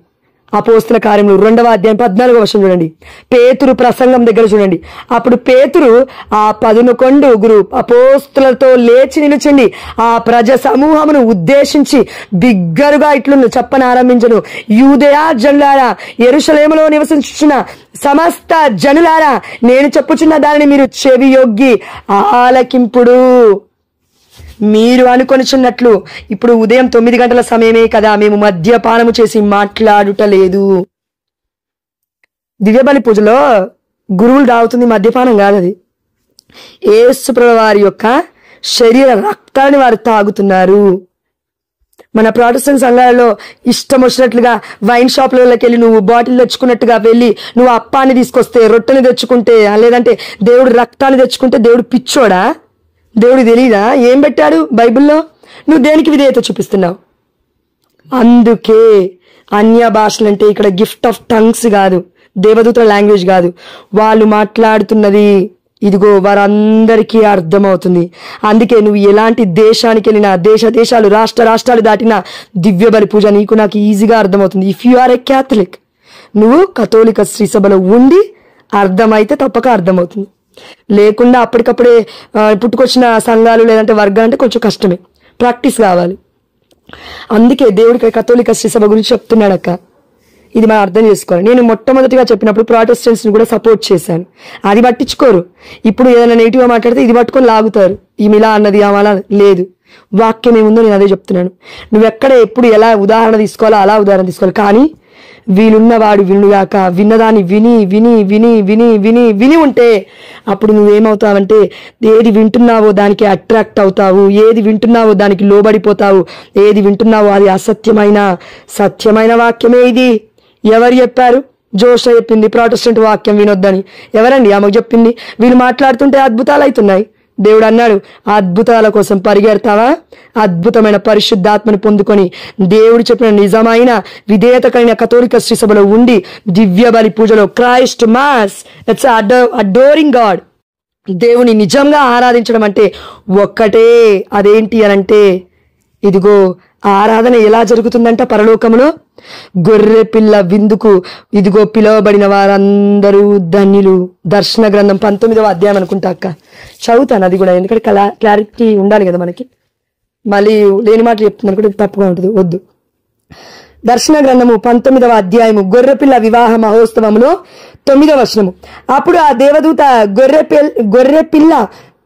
అపోస్తుల కార్యములు 2వ అధ్యాయం 14వ వచనం చూడండి. పేతురు ప్రసంగం దగ్గర చూడండి. అప్పుడు పేతురు ఆ 11 అపోస్తులతో లేచి నిలుచుండి ఆ ప్రజ సమూహమును ఉద్దేశించి బిగ్గరుగా ఇట్లు చెప్పనారంభించను. యూదయా జనులారా, యెరూషలేములో నివసించుచున్న సమస్త జనులారా, నేను చెప్పుచున్న దానిని మీరు చెవి యొగ్గి ఆలకింపుడు. మీరు అనుకొనిచున్నట్లు ఇప్పుడు ఉదయం 9 గంటల సమయమే కదా, మేము మద్యపానము చేసి మాట్లాడుటలేదు. దివ్యబలి పూజలో గురువులు తాగుతుంది మద్యపానం కాదు, అది యేసు ప్రభువు వారి యొక్క శరీర రక్తాన్ని వారు తాగుతున్నారు. మన ప్రొటెస్టెంట్ సంఘాలలో ఇష్టం వచ్చినట్లుగా వైన్ షాప్లకి వెళ్ళి నువ్వు బాటిల్ తెచ్చుకున్నట్టుగా వెళ్ళి నువ్వు అప్పాన్ని తీసుకొస్తే, రొట్టెని తెచ్చుకుంటే, లేదంటే దేవుడు రక్తాన్ని తెచ్చుకుంటే దేవుడు పిచ్చోడా? దేవుడు తెలీదా ఏం పెట్టాడు బైబిల్లో? నువ్వు దేనికి విధేయత చూపిస్తున్నావు? అందుకే అన్య భాషలంటే ఇక్కడ గిఫ్ట్ ఆఫ్ టంగ్స్ కాదు, దేవదూతల లాంగ్వేజ్ కాదు, వాళ్ళు మాట్లాడుతున్నది ఇదిగో వారందరికీ అర్థమవుతుంది. అందుకే నువ్వు ఎలాంటి దేశానికి వెళ్ళినా, దేశాలు రాష్ట్రాలు దాటినా దివ్య బలి పూజ నీకు నాకు ఈజీగా అర్థమవుతుంది. If you are a Catholic, నువ్వు కథోలిక శ్రీ సభలో ఉండి అర్థమైతే తప్పక అర్థమవుతుంది. లేకుండా అప్పటికప్పుడే పుట్టుకొచ్చిన సంఘాలు లేదంటే వర్గాలు అంటే కొంచెం కష్టమే, ప్రాక్టీస్ కావాలి. అందుకే దేవుడికి కథోలిక శ్రీ సభ గురించి చెప్తున్నాడు అక్క. ఇది మనం అర్థం చేసుకోవాలి. నేను మొట్టమొదటిగా చెప్పినప్పుడు ప్రాటెస్టెంట్స్ ని కూడా సపోర్ట్ చేశాను, అది పట్టించుకోరు. ఇప్పుడు ఏదైనా నెగిటివ్ గా మాట్లాడితే ఇది పట్టుకొని లాగుతారు, ఈమె ఇలా అన్నది ఆమె అలా. లేదు, వాక్యం ఏముందో నేను అదే చెప్తున్నాను. నువ్వెక్కడ ఎప్పుడు ఎలా ఉదాహరణ తీసుకోవాలో అలా ఉదాహరణ తీసుకోవాలి. కానీ వీలున్నవాడు వినుగాక, విన్నదాన్ని విని విని విని విని విని విని ఉంటే అప్పుడు నువ్వేమవుతావంటే ఏది వింటున్నావో దానికి అట్రాక్ట్ అవుతావు, ఏది వింటున్నావో దానికి లోబడిపోతావు, ఏది వింటున్నావో అది అసత్యమైన సత్యమైన వాక్యమే. ఇది ఎవరు చెప్పారు? జోష చెప్పింది ప్రాటెస్టెంట్ వాక్యం వినొద్దని. ఎవరండి ఆమెకు చెప్పింది? వీళ్ళు మాట్లాడుతుంటే అద్భుతాలు అవుతున్నాయి. దేవుడు అన్నాడు, అద్భుతాల కోసం పరిగెడతావా? అద్భుతమైన పరిశుద్ధాత్మని పొందుకొని దేవుడు చెప్పిన నిజమైన విధేయత కలిగిన కథోలిక శ్రీ సభలో ఉండి దివ్య బలి పూజలో Christ mass, it's adoring God, దేవుని నిజంగా ఆరాధించడం అంటే ఒక్కటే. అదేంటి అనంటే ఇదిగో ఆరాధన ఎలా జరుగుతుందంట పరలోకములో, గొర్రె పిల్ల విందుకు ఇదిగో పిలువబడిన వారందరూ ధన్యులు. దర్శన గ్రంథం 19వ అధ్యాయం అనుకుంటా అక్క, చదువుతాను అది కూడా, ఎందుకంటే క్లారిటీ ఉండాలి కదా మనకి. మళ్ళీ లేని మాట చెప్తున్నాను కూడా తప్పుగా ఉంటుంది, వద్దు. దర్శన గ్రంథము 19వ అధ్యాయము గొర్రెపిల్ల వివాహ మహోత్సవములో 9వ వచనము. అప్పుడు ఆ దేవదూత గొర్రె పిల్ల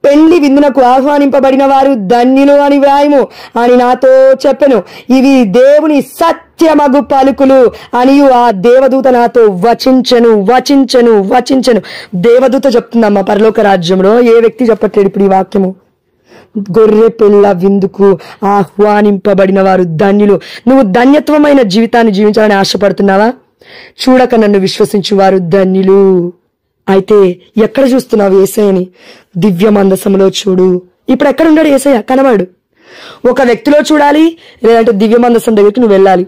పెళ్లి విందునకు ఆహ్వానింపబడిన వారు ధన్యులు అని వ్రాయము అని నాతో చెప్పెను. ఇవి దేవుని సత్యమగు పలుకులు అనియు ఆ దేవదూత నాతో వచించెను. దేవదూత చెప్తుందమ్మా పరలోక రాజ్యంలో, ఏ వ్యక్తి చెప్పట్లేడు ఇప్పుడు ఈ వాక్యము. గొర్రె పిల్ల విందుకు ఆహ్వానింపబడిన వారు ధన్యులు. నువ్వు ధన్యత్వమైన జీవితాన్ని జీవించాలని ఆశపడుతున్నావా? చూడక నన్ను విశ్వసించు వారు ధన్యులు. అయితే ఎక్కడ చూస్తున్నావు యేసయ్యని? దివ్య మందసములో చూడు. ఇప్పుడు ఎక్కడ ఉన్నాడు యేసయ్య? కనబడు. ఒక వ్యక్తిలో చూడాలి, లేదంటే దివ్య మందసం దగ్గరికి నువ్వు వెళ్ళాలి.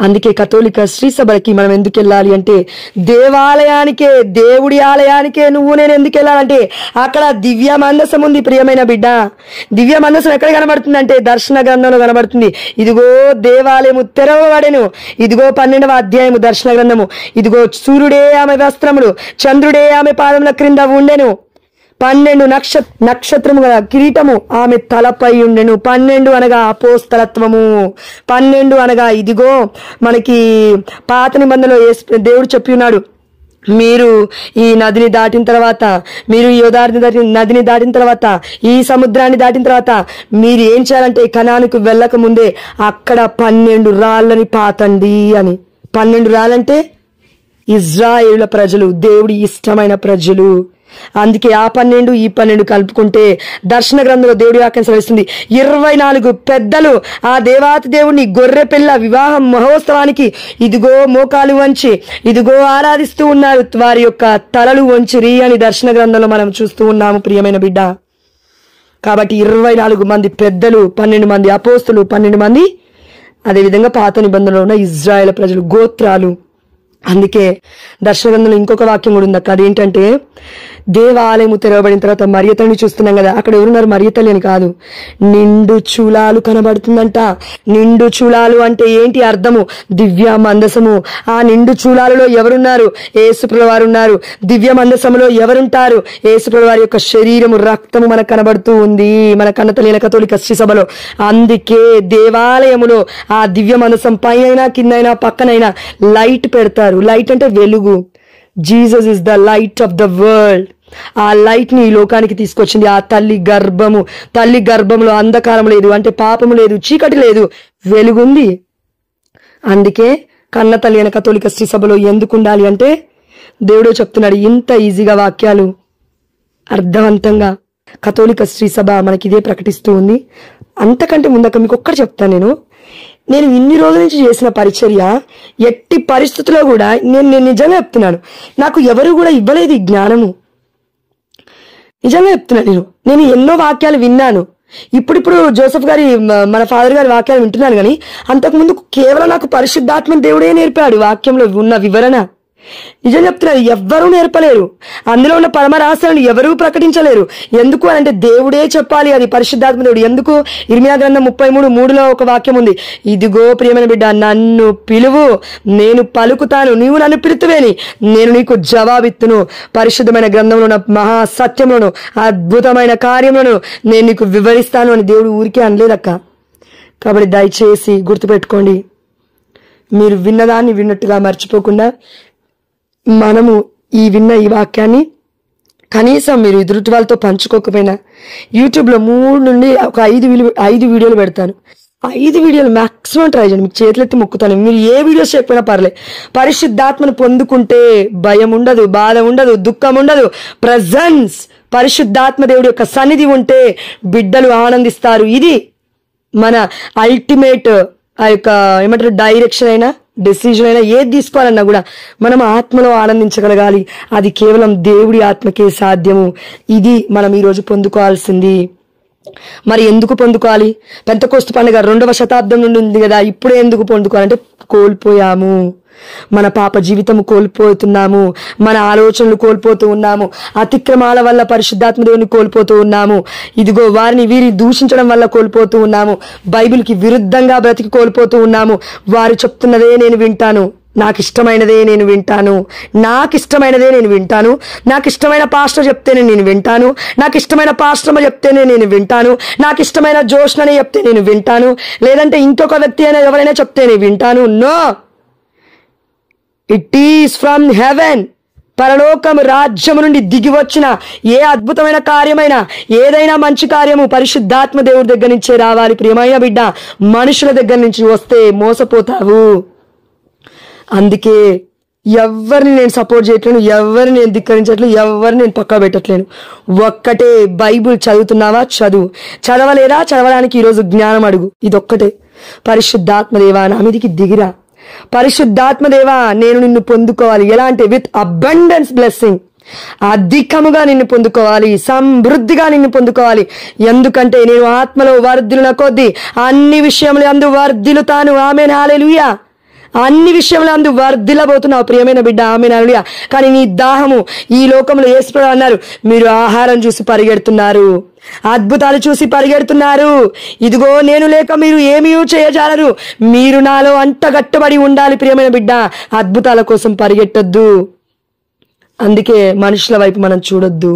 అందుకే కథోలిక శ్రీ సభకి మనం ఎందుకు వెళ్ళాలి అంటే, దేవాలయానికే, దేవుడి ఆలయానికే నువ్వు నేను ఎందుకు వెళ్ళాలంటే అక్కడ దివ్య మందసం ఉంది. ప్రియమైన బిడ్డ, దివ్య మందసం ఎక్కడ కనబడుతుంది అంటే దర్శన గ్రంథంలో కనబడుతుంది. ఇదిగో దేవాలయము తెరవబడెను. ఇదిగో 12వ అధ్యాయము దర్శన గ్రంథము. ఇదిగో సూర్యుడే ఆమె వస్త్రములు, చంద్రుడే ఆమె పాదముల క్రింద ఉండెను. 12 నక్షత్రము గల కిరీటము ఆమె తలపై ఉండెను. 12 అనగా అపోస్తలత్వము. 12 అనగా ఇదిగో మనకి పాత నిబంధనలో దేవుడు చెప్పి ఉన్నాడు, మీరు ఈ నదిని దాటిన తర్వాత, మీరు ఈ నదిని దాటిన తర్వాత, ఈ సముద్రాన్ని దాటిన తర్వాత మీరు ఏం చేయాలంటే కనానుకు వెళ్ళక ముందే అక్కడ 12 రాళ్ళని పాతండి అని. 12 రాళ్ళంటే ఇజ్రాయేలు ప్రజలు, దేవుడి ఇష్టమైన ప్రజలు. అందుకే ఆ 12 ఈ 12 కలుపుకుంటే దర్శన గ్రంథంలో దేవుడి వాక్యం సెలవిస్తుంది, 24 పెద్దలు ఆ దేవాతి దేవుని గొర్రె పిల్ల వివాహ మహోత్సవానికి ఇదిగో మోకాలు వంచి ఇదిగో ఆరాధిస్తూ ఉన్నారు. వారి యొక్క తలలు వంచిరి అని దర్శన గ్రంథంలో మనం చూస్తూ ఉన్నాము ప్రియమైన బిడ్డ. కాబట్టి 24 మంది పెద్దలు, 12 మంది అపోస్తులు, 12 మంది అదేవిధంగా పాత నిబంధనలో ఉన్న ఇజ్రాయేల్ ప్రజలు, గోత్రాలు. అందుకే దర్శన గ్రంథంలో ఇంకొక వాక్యం కూడా ఉంది అక్క. అదేంటంటే దేవాలయము తెరవబడిన తర్వాత మరియతల్ని చూస్తున్నాం కదా, అక్కడ ఎవరున్నారు? మరియతల్లి అని కాదు, నిండు చూలాలు కనబడుతుందంట. నిండు చూలాలు అంటే ఏంటి అర్థము? దివ్య మందసము. ఆ నిండు చూలాలలో ఎవరున్నారు? యేసుప్రభువు వారు ఉన్నారు. దివ్య మందసములో ఎవరుంటారు? యేసుప్రభువు వారి యొక్క శరీరము, రక్తము మనకు కనబడుతూ ఉంది మన కన్నతల్లి కథోలిక శ్రీ సభలో. అందుకే దేవాలయములో ఆ దివ్య మందసం పైన కిందైనా పక్కనైనా లైట్ పెడతారు. లైట్ అంటే వెలుగు. Jesus is the light of the world. ఆ లైట్ ని ఈ లోకానికి తీసుకొచ్చింది ఆ తల్లి గర్భము. తల్లి గర్భంలో అంధకారం లేదు, అంటే పాపము లేదు, చీకటి లేదు, వెలుగుంది. అందుకే కన్న తల్లి అయిన కథోలిక శ్రీ సభలో ఎందుకు ఉండాలి అంటే దేవుడు చెప్తున్నాడు ఇంత ఈజీగా వాక్యాలు అర్థవంతంగా. కథోలిక శ్రీ సభ మనకి ఇదే ప్రకటిస్తూ ఉంది. అంతకంటే ముందక మీకు ఒక్కటి చెప్తాను. నేను ఇన్ని రోజుల నుంచి చేసిన పరిచర్య ఎట్టి పరిస్థితుల్లో కూడా నేను నిజంగా చెప్తున్నాను, నాకు ఎవరు కూడా ఇవ్వలేదు ఈ జ్ఞానము. నిజంగా చెప్తున్నాను. నేను ఎన్నో వాక్యాలు విన్నాను. ఇప్పుడు జోసెఫ్ గారి, మన ఫాదర్ గారి వాక్యాలు వింటున్నాను. కానీ అంతకుముందు కేవలం నాకు పరిశుద్ధాత్మ దేవుడే నేర్పాడు వాక్యంలో ఉన్న వివరణ. నిజం చెప్తున్నారు, ఎవ్వరూ నేర్పలేరు. అందులో ఉన్న పరమరహస్యాలను ఎవరూ ప్రకటించలేరు. ఎందుకు అంటే దేవుడే చెప్పాలి, అది పరిశుద్ధాత్మ దేవుడు. ఎందుకు? ఇర్మియా గ్రంథం 33:3 ఒక వాక్యం ఉంది, ఇదిగో ప్రియమైన బిడ్డ, నన్ను పిలువు, నేను పలుకుతాను, నీవు నన్ను పిలుతువేని, నేను నీకు జవాబిత్తును. పరిశుద్ధమైన గ్రంథంలో ఉన్న మహా సత్యములను, అద్భుతమైన కార్యములను నేను నీకు వివరిస్తాను అని దేవుడు ఊరికే అనలేదక్క. కాబట్టి దయచేసి గుర్తుపెట్టుకోండి, మీరు విన్నదాన్ని విన్నట్టుగా మర్చిపోకుండా మనము ఈ వాక్యాన్ని కనీసం మీరు ఎదుటి వాళ్ళతో పంచుకోకపోయినా యూట్యూబ్లో 3 నుండి ఒక 5 వీడియోలు పెడతాను. 5 వీడియోలు మాక్సిమం ట్రై చేయండి. మీకు చేతులెత్తి మొక్కుతాను, మీరు ఏ వీడియోస్ చెప్పినా పర్లేదు. పరిశుద్ధాత్మను పొందుకుంటే భయం ఉండదు, బాధ ఉండదు, దుఃఖం ఉండదు. ప్రెజెన్స్, పరిశుద్ధాత్మ దేవుడి యొక్క సన్నిధి ఉంటే బిడ్డలు ఆనందిస్తారు. ఇది మన అల్టిమేట్ ఆ యొక్క ఏమంటారు డైరెక్షన్ అయినా డెసిజన్ అయినా ఏది తీసుకోవాలన్నా కూడా మనం ఆత్మలో ఆనందించగలగాలి. అది కేవలం దేవుడి ఆత్మకే సాధ్యము. ఇది మనం ఈరోజు పొందుకోవాల్సింది. మరి ఎందుకు పొందుకోవాలి? పెంతెకోస్తు పండుగ 2వ శతాబ్దం నుండి ఉంది కదా, ఇప్పుడే ఎందుకు పొందుకోవాలంటే కోల్పోయాము, మన పాప జీవితం కోల్పోతున్నాము, మన ఆలోచనలు కోల్పోతూ ఉన్నాము, అతిక్రమాల వల్ల పరిశుద్ధాత్మ దేవుని కోల్పోతూ ఉన్నాము, ఇదిగో వారిని వీరి దూషించడం వల్ల కోల్పోతూ ఉన్నాము, బైబిల్కి విరుద్ధంగా బ్రతికి కోల్పోతూ ఉన్నాము. వారు చెప్తున్నదే నేను వింటాను, నాకు ఇష్టమైనదే నేను వింటాను, నాకు ఇష్టమైనదే నేను వింటాను, నాకు ఇష్టమైన పాస్టర్ చెప్తేనే నేను వింటాను, నాకు ఇష్టమైన పాస్టర్మ చెప్తేనే నేను వింటాను, నాకు ఇష్టమైన జోష్నని చెప్తే నేను వింటాను, లేదంటే ఇంకొక వ్యక్తి అయినా ఎవరైనా చెప్తేనే వింటాను. No, it is from heaven. పరలోకము రాజ్యము నుండి దిగి వచ్చిన ఏ అద్భుతమైన కార్యమైనా, ఏదైనా మంచి కార్యము పరిశుద్ధాత్మ దేవుడి దగ్గర నుంచే రావాలి. ప్రియమైన బిడ్డ, మనుషుల దగ్గర నుంచి వస్తే మోసపోతావు. అందుకే ఎవరిని నేను సపోర్ట్ చేయట్లేను, ఎవరిని నేను ధిక్కరించట్లేదు, ఎవరిని నేను పక్కా పెట్టట్లేను. ఒక్కటే, బైబుల్ చదువుతున్నావా? చదవలేదా? చదవడానికి ఈరోజు జ్ఞానం అడుగు. ఇదొక్కటే. పరిశుద్ధాత్మ దేవా నా మీదికి దిగిరా, పరిశుద్ధాత్మ దేవా నేను నిన్ను పొందుకోవాలి. ఎలా అంటే విత్ అబండెన్స్ బ్లెస్సింగ్, అధికముగా నిన్ను పొందుకోవాలి, సమృద్ధిగా నిన్ను పొందుకోవాలి. ఎందుకంటే నేను ఆత్మలో వర్ధిల్లున కొద్దీ అన్ని విషయములు అందు వర్ధిల్లుతాను. ఆమేన్, హల్లెలూయా. అన్ని విషయంలో అందు వర్ధిల్లబోతున్నావు ప్రియమైన బిడ్డ. ఆమేన్, హల్లెలూయా. కానీ నీ దాహము ఈ లోకంలో యేసు అన్నారు, మీరు ఆహారం చూసి పరిగెడుతున్నారు, అద్భుతాలు చూసి పరిగెడుతున్నారు. ఇదిగో నేను లేక మీరు ఏమీ చేయజాలరు. మీరు నాలో అంత గట్టుబడి ఉండాలి ప్రియమైన బిడ్డ. అద్భుతాల కోసం పరిగెట్టొద్దు. అందుకే మనుషుల వైపు మనం చూడొద్దు.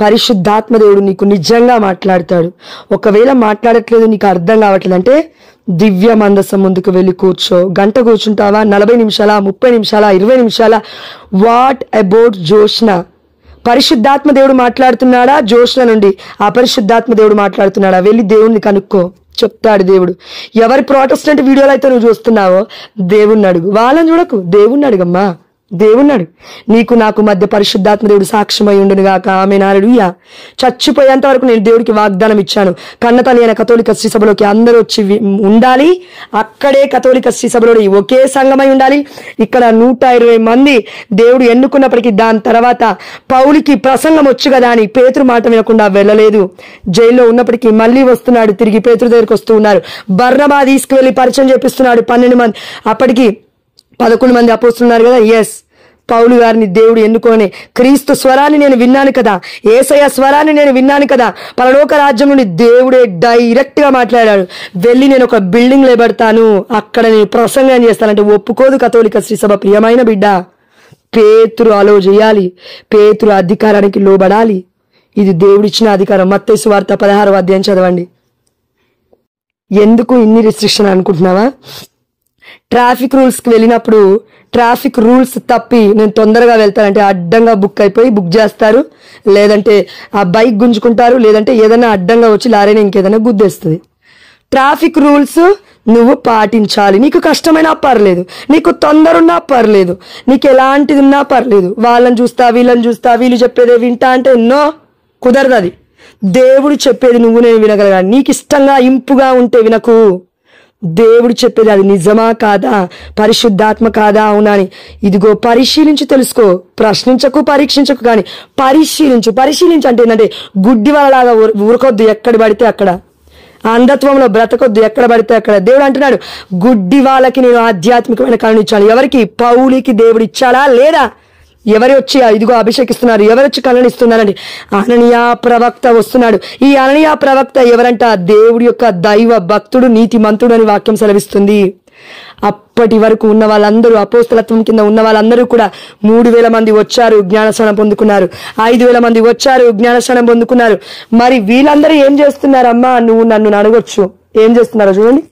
పరిశుద్ధాత్మ దేవుడు నీకు నిజంగా మాట్లాడతాడు. ఒకవేళ మాట్లాడట్లేదు, నీకు అర్థం కావట్లేదు అంటే దివ్య మందసం ముందుకు వెళ్ళి కూర్చో. గంట కూర్చుంటావా? 40 నిమిషాలా? 30 నిమిషాలా? 20 నిమిషాలా? What about Joshna? పరిశుద్ధాత్మ దేవుడు మాట్లాడుతున్నాడా? జోష్న నుండి అపరిశుద్ధాత్మ దేవుడు మాట్లాడుతున్నాడా? వెళ్ళి దేవుణ్ణి కనుక్కో, చెప్తాడు దేవుడు. ఎవరి ప్రొటెస్టెంట్ వీడియోలు అయితే నువ్వు చూస్తున్నావో దేవుణ్ణి అడుగు. వాళ్ళని చూడకు, దేవుణ్ణి అడుగమ్మా. దేవుణ్ణాడు. నీకు నాకు మధ్య పరిశుద్ధాత్మ దేవుడు సాక్ష్యమై ఉండును గాక. ఆమేన్, హల్లెలూయా. చచ్చిపోయేంత వరకు నేను దేవుడికి వాగ్దానం ఇచ్చాను, కన్నతల్లి అయిన కథోలిక శ్రీ సభలోకి అందరూ వచ్చి ఉండాలి. అక్కడే కథోలిక శ్రీ సభలో ఒకే సంఘమై ఉండాలి. ఇక్కడ 120 మంది దేవుడు ఎన్నుకున్నప్పటికీ దాని తర్వాత పౌలికి ప్రసంగం వచ్చు కదా అని పేతురు మాట వినకుండా వెళ్ళలేదు. జైల్లో ఉన్నప్పటికీ మళ్ళీ వస్తున్నాడు, తిరిగి పేతురు దగ్గరికి వస్తూ ఉన్నారు. బర్నబా తీసుకువెళ్లి పరిచయం చేపిస్తున్నాడు. 12 మంది, అప్పటికి 11 మంది అపోస్తులున్నారు కదా. ఎస్, పౌలు గారిని దేవుడు ఎన్నుకొని, క్రీస్తు స్వరాన్ని నేను విన్నాను కదా, యేసయ్య స్వరాన్ని నేను విన్నాను కదా, పరలోక రాజ్యం నుండి దేవుడే డైరెక్ట్ గా మాట్లాడాడు. వెళ్ళి నేను ఒక బిల్డింగ్ లేబడతాను, అక్కడ నేను ప్రసంగం చేస్తానంటే ఒప్పుకోదు కథోలిక శ్రీ సభ. ప్రియమైన బిడ్డ, పేతురు అలో చేయాలి, పేతురు అధికారానికి లోబడాలి. ఇది దేవుడిచ్చిన అధికారం. మత్తయి సువార్త 16వ అధ్యాయం చదవండి. ఎందుకు ఇన్ని రిస్ట్రిక్షన్ అనుకుంటున్నావా? ట్రాఫిక్ రూల్స్ కి వెళ్ళినప్పుడు ట్రాఫిక్ రూల్స్ తప్పి నేను తొందరగా వెళ్తానంటే అడ్డంగా బుక్ అయిపోయి బుక్ చేస్తారు, లేదంటే ఆ బైక్ గుంజుకుంటారు, లేదంటే ఏదైనా అడ్డంగా వచ్చి లారీని ఇంకేదైనా గుద్దేస్తుంది. ట్రాఫిక్ రూల్స్ నువ్వు పాటించాలి. నీకు కష్టమైనా పర్లేదు, నీకు తొందరున్నా పర్లేదు, నీకు ఎలాంటిది ఉన్నా పర్లేదు. వాళ్ళని చూస్తా, వీళ్ళని చూస్తా, వీళ్ళు చెప్పేదే వింటా అంటే ఎన్నో కుదరదు. అది దేవుడు చెప్పేది నువ్వు నేను వినగలగాలి. నీకు ఇష్టంగా ఇంపుగా ఉంటే వినకు. దేవుడు చెప్పేది అది నిజమా కాదా, పరిశుద్ధాత్మ కాదా, అవునా అని ఇదిగో పరిశీలించి తెలుసుకో. ప్రశ్నించకు, పరీక్షించకు, కానీ పరిశీలించు. పరిశీలించు అంటే ఏంటంటే గుడ్డి వాళ్ళలాగా ఊరుకొద్దు ఎక్కడ పడితే అక్కడ. అంధత్వంలో బ్రతకొద్దు ఎక్కడ పడితే అక్కడ. దేవుడు అంటున్నాడు, గుడ్డి వాళ్ళకి నేను ఆధ్యాత్మికమైన కళను ఇచ్చాను. ఎవరికి? పౌలికి దేవుడు ఇచ్చాడా లేదా? ఎవరు వచ్చి ఇదిగో అభిషేకిస్తున్నారు, ఎవరు వచ్చి కళను ఇస్తున్నారండి? అననీయ ప్రవక్త వస్తున్నాడు. ఈ అననీయ ప్రవక్త ఎవరంట? దేవుడి యొక్క దైవ భక్తుడు, నీతిమంతుడు అని వాక్యం సెలవిస్తుంది. అప్పటి వరకు ఉన్న వాళ్ళందరూ, అపోస్తలత్వం కింద ఉన్న వాళ్ళందరూ కూడా 3000 మంది వచ్చారు, జ్ఞానస్నానం పొందుకున్నారు. 5000 మంది వచ్చారు, జ్ఞానస్నానం పొందుకున్నారు. మరి వీళ్ళందరూ ఏం చేస్తున్నారమ్మా? నువ్వు నన్ను అడగొచ్చు, ఏం చేస్తున్నారో చూడండి.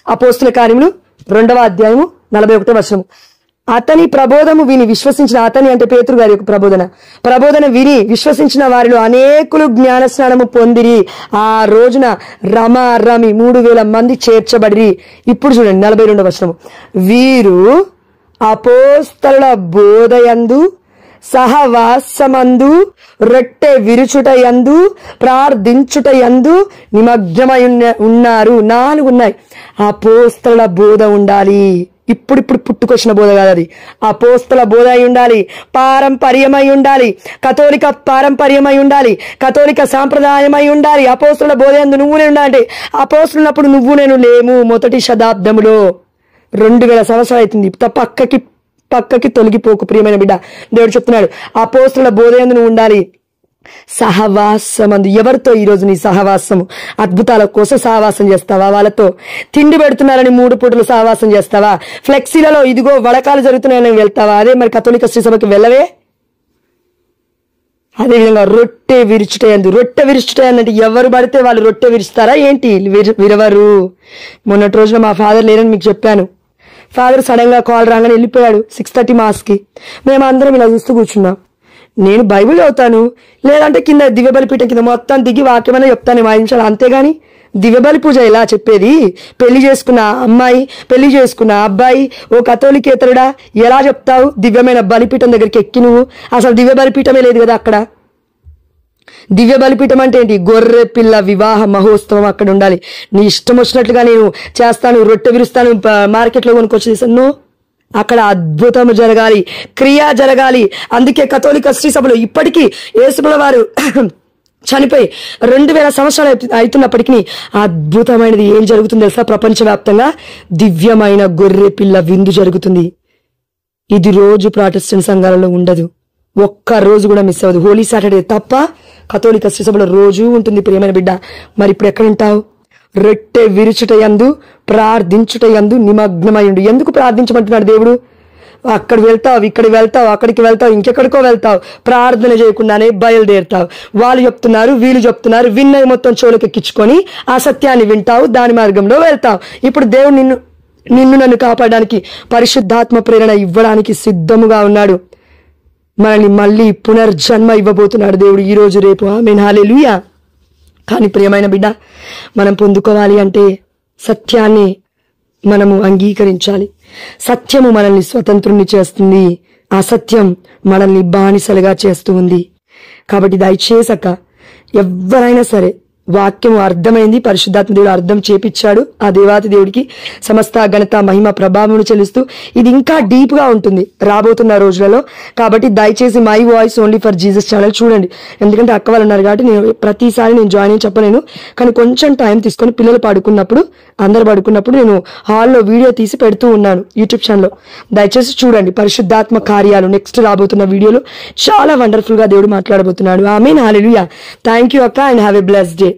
అపోస్తల కార్యములు 2వ అధ్యాయము 41వ వచనం. అతని ప్రబోధము విని విశ్వసించిన, అతని అంటే పేతురు గారి యొక్క ప్రబోధన విని విశ్వసించిన వారిలో అనేకులు జ్ఞానస్నానము పొందిరి. ఆ రోజున రమారమి 3000 మంది చేర్చబడిరి. ఇప్పుడు చూడండి 42వ వచనము. వీరు అపోస్తలుల బోధయందు, సహవాసమందు, రొట్టె విరుచుటయందు, ప్రార్థించుటయందు నిమగ్నమై ఉన్నారు. 4 ఉన్నాయి. అపోస్తలుల బోధ ఉండాలి. ఇప్పుడు పుట్టుకొచ్చిన బోధ కాదు అది. అపోస్తల బోధ అయి ఉండాలి, పారంపర్యమై ఉండాలి, కథోలిక పారంపర్యమై ఉండాలి, కథోలిక సాంప్రదాయమై ఉండాలి. అపోస్తల బోధ యందు నువ్వు నేను ఉండాలంటే, అపోస్తలు ఉన్నప్పుడు నువ్వు నేను లేము. మొదటి శతాబ్దములో 2000 సంవత్సరాలు అవుతుంది. పక్కకి తొలగిపోకు ప్రియమైన బిడ్డ. దేవుడు చెప్తున్నాడు, అపోస్తల బోధ యందు నువ్వు ఉండాలి. సహవాసమందు. ఎవరితో ఈరోజు నీ సహవాసము? అద్భుతాల కోసం సహవాసం చేస్తావా? వాళ్ళతో తిండి పెడుతున్నారని 3 పూటలు సహవాసం చేస్తావా? ఫ్లెక్సీలలో ఇదిగో వడకాలు జరుగుతున్నాయని వెళ్తావా? అదే మరి కథోలిక శ్రీ సభకి వెళ్ళవే. అదేవిధంగా రొట్టె విరుచుటయందు. రొట్టె విరుచుటయందంటే ఎవరు పడితే వాళ్ళు రొట్టె విరుస్తారా ఏంటి? విరవరు. మొన్నటి రోజున మా ఫాదర్ లేరని మీకు చెప్పాను. ఫాదర్ సడన్ గా కాల్ రాగానే వెళ్ళిపోయాడు 6:30 మాస్కి. మేమందరం ఇలా చూస్తూ కూర్చున్నాం. నేను బైబిల్ చదువుతాను, లేదంటే కింద దివ్యబలిపీఠం కింద మొత్తం దిగి వాక్యమైనా చెప్తాను 5 నిమిషాలు, అంతేగాని దివ్యబలి పూజ ఎలా చెప్పేది? పెళ్లి చేసుకున్న అమ్మాయి, పెళ్లి చేసుకున్న అబ్బాయి ఓ కథోలికేతరుడా ఎలా చెప్తావు? దివ్యమైన బలిపీఠం దగ్గరికి ఎక్కి నువ్వు అసలు దివ్య బలిపీఠమే లేదు కదా అక్కడ. దివ్య బలిపీఠం అంటే ఏంటి? గొర్రె పిల్ల వివాహ మహోత్సవం అక్కడ ఉండాలి. నీ ఇష్టం వచ్చినట్లుగా నేను చేస్తాను, రొట్టె విరుస్తాను, మార్కెట్లో కొనుక్కొచ్చి చేస్తాను. అక్కడ అద్భుతం జరగాలి, క్రియ జరగాలి. అందుకే కథోలిక శ్రీ సభలో ఇప్పటికీ యేసుప్రభుల వారు చనిపోయి 2000 సంవత్సరాలు అవుతున్నప్పటికీ అద్భుతమైనది ఏం జరుగుతుంది తెలుసా? ప్రపంచవ్యాప్తంగా దివ్యమైన గొర్రె పిల్ల విందు జరుగుతుంది. ఇది రోజు ప్రాటెస్టెంట్ సంఘాలలో ఉండదు, ఒక్క రోజు కూడా మిస్ అవ్వదు. హోలీ సాటర్డే తప్ప కథోలిక శ్రీ సభలో రోజు ఉంటుంది ప్రియమైన బిడ్డ. మరి ఇప్పుడు ఎక్కడ ఉంటావు? రొట్టె విరుచుటయందు, ప్రార్థించుటయందు నిమగ్నమయ్యుండు. ఎందుకు ప్రార్థించమంటున్నాడు దేవుడు? అక్కడ వెళ్తావు, ఇక్కడ వెళ్తావు, అక్కడికి వెళ్తావు, ఇంకెక్కడికో వెళ్తావు, ప్రార్థన చేయకుండానే బయలుదేరుతావు. వాళ్ళు చెప్తున్నారు, వీళ్ళు చెప్తున్నారు, విన్నది మొత్తం చెవులకెక్కించుకొని ఆ సత్యాన్ని వింటావు, దాని మార్గంలో వెళ్తావు. ఇప్పుడు దేవుడు నిన్ను నన్ను కాపాడడానికి, పరిశుద్ధాత్మ ప్రేరణ ఇవ్వడానికి సిద్ధముగా ఉన్నాడు. మనల్ని మళ్ళీ పునర్జన్మ ఇవ్వబోతున్నాడు దేవుడు ఈ రోజు రేపు. ఆమేన్, హల్లెలూయా. కానీ ప్రియమైన బిడ్డ, మనం పొందుకోవాలి అంటే సత్యాన్ని మనము అంగీకరించాలి. సత్యము మనల్ని స్వతంత్రుని చేస్తుంది, అసత్యం మనల్ని బానిసలుగా చేస్తూ ఉంది. కాబట్టి దయచేసక ఎవరైనా సరే వాక్యము అర్థమైంది, పరిశుద్ధాత్మ దేవుడు అర్థం చేపించాడు. ఆ దేవాతి దేవుడికి సమస్త ఘనత మహిమ ప్రభావమును చెల్లిస్తూ ఇది ఇంకా డీప్ గా ఉంటుంది రాబోతున్న రోజులలో. కాబట్టి దయచేసి my voice only for Jesus channel చూడండి. ఎందుకంటే అక్క వాళ్ళు ఉన్నారు కాబట్టి నేను ప్రతిసారి నేను జాయిన్ అయ్యి చెప్పలేను. కానీ కొంచెం టైం తీసుకొని పిల్లలు పడుకున్నప్పుడు, అందరు పడుకున్నప్పుడు నేను హాల్లో వీడియో తీసి పెడుతూ ఉన్నాను యూట్యూబ్ ఛానల్లో. దయచేసి చూడండి. పరిశుద్ధాత్మ కార్యాలు నెక్స్ట్ రాబోతున్న వీడియోలో చాలా వండర్ఫుల్ గా దేవుడు మాట్లాడబోతున్నాడు. ఆమేన్, హల్లెలూయా. థ్యాంక్ యూ అక్క, and have a blessed day.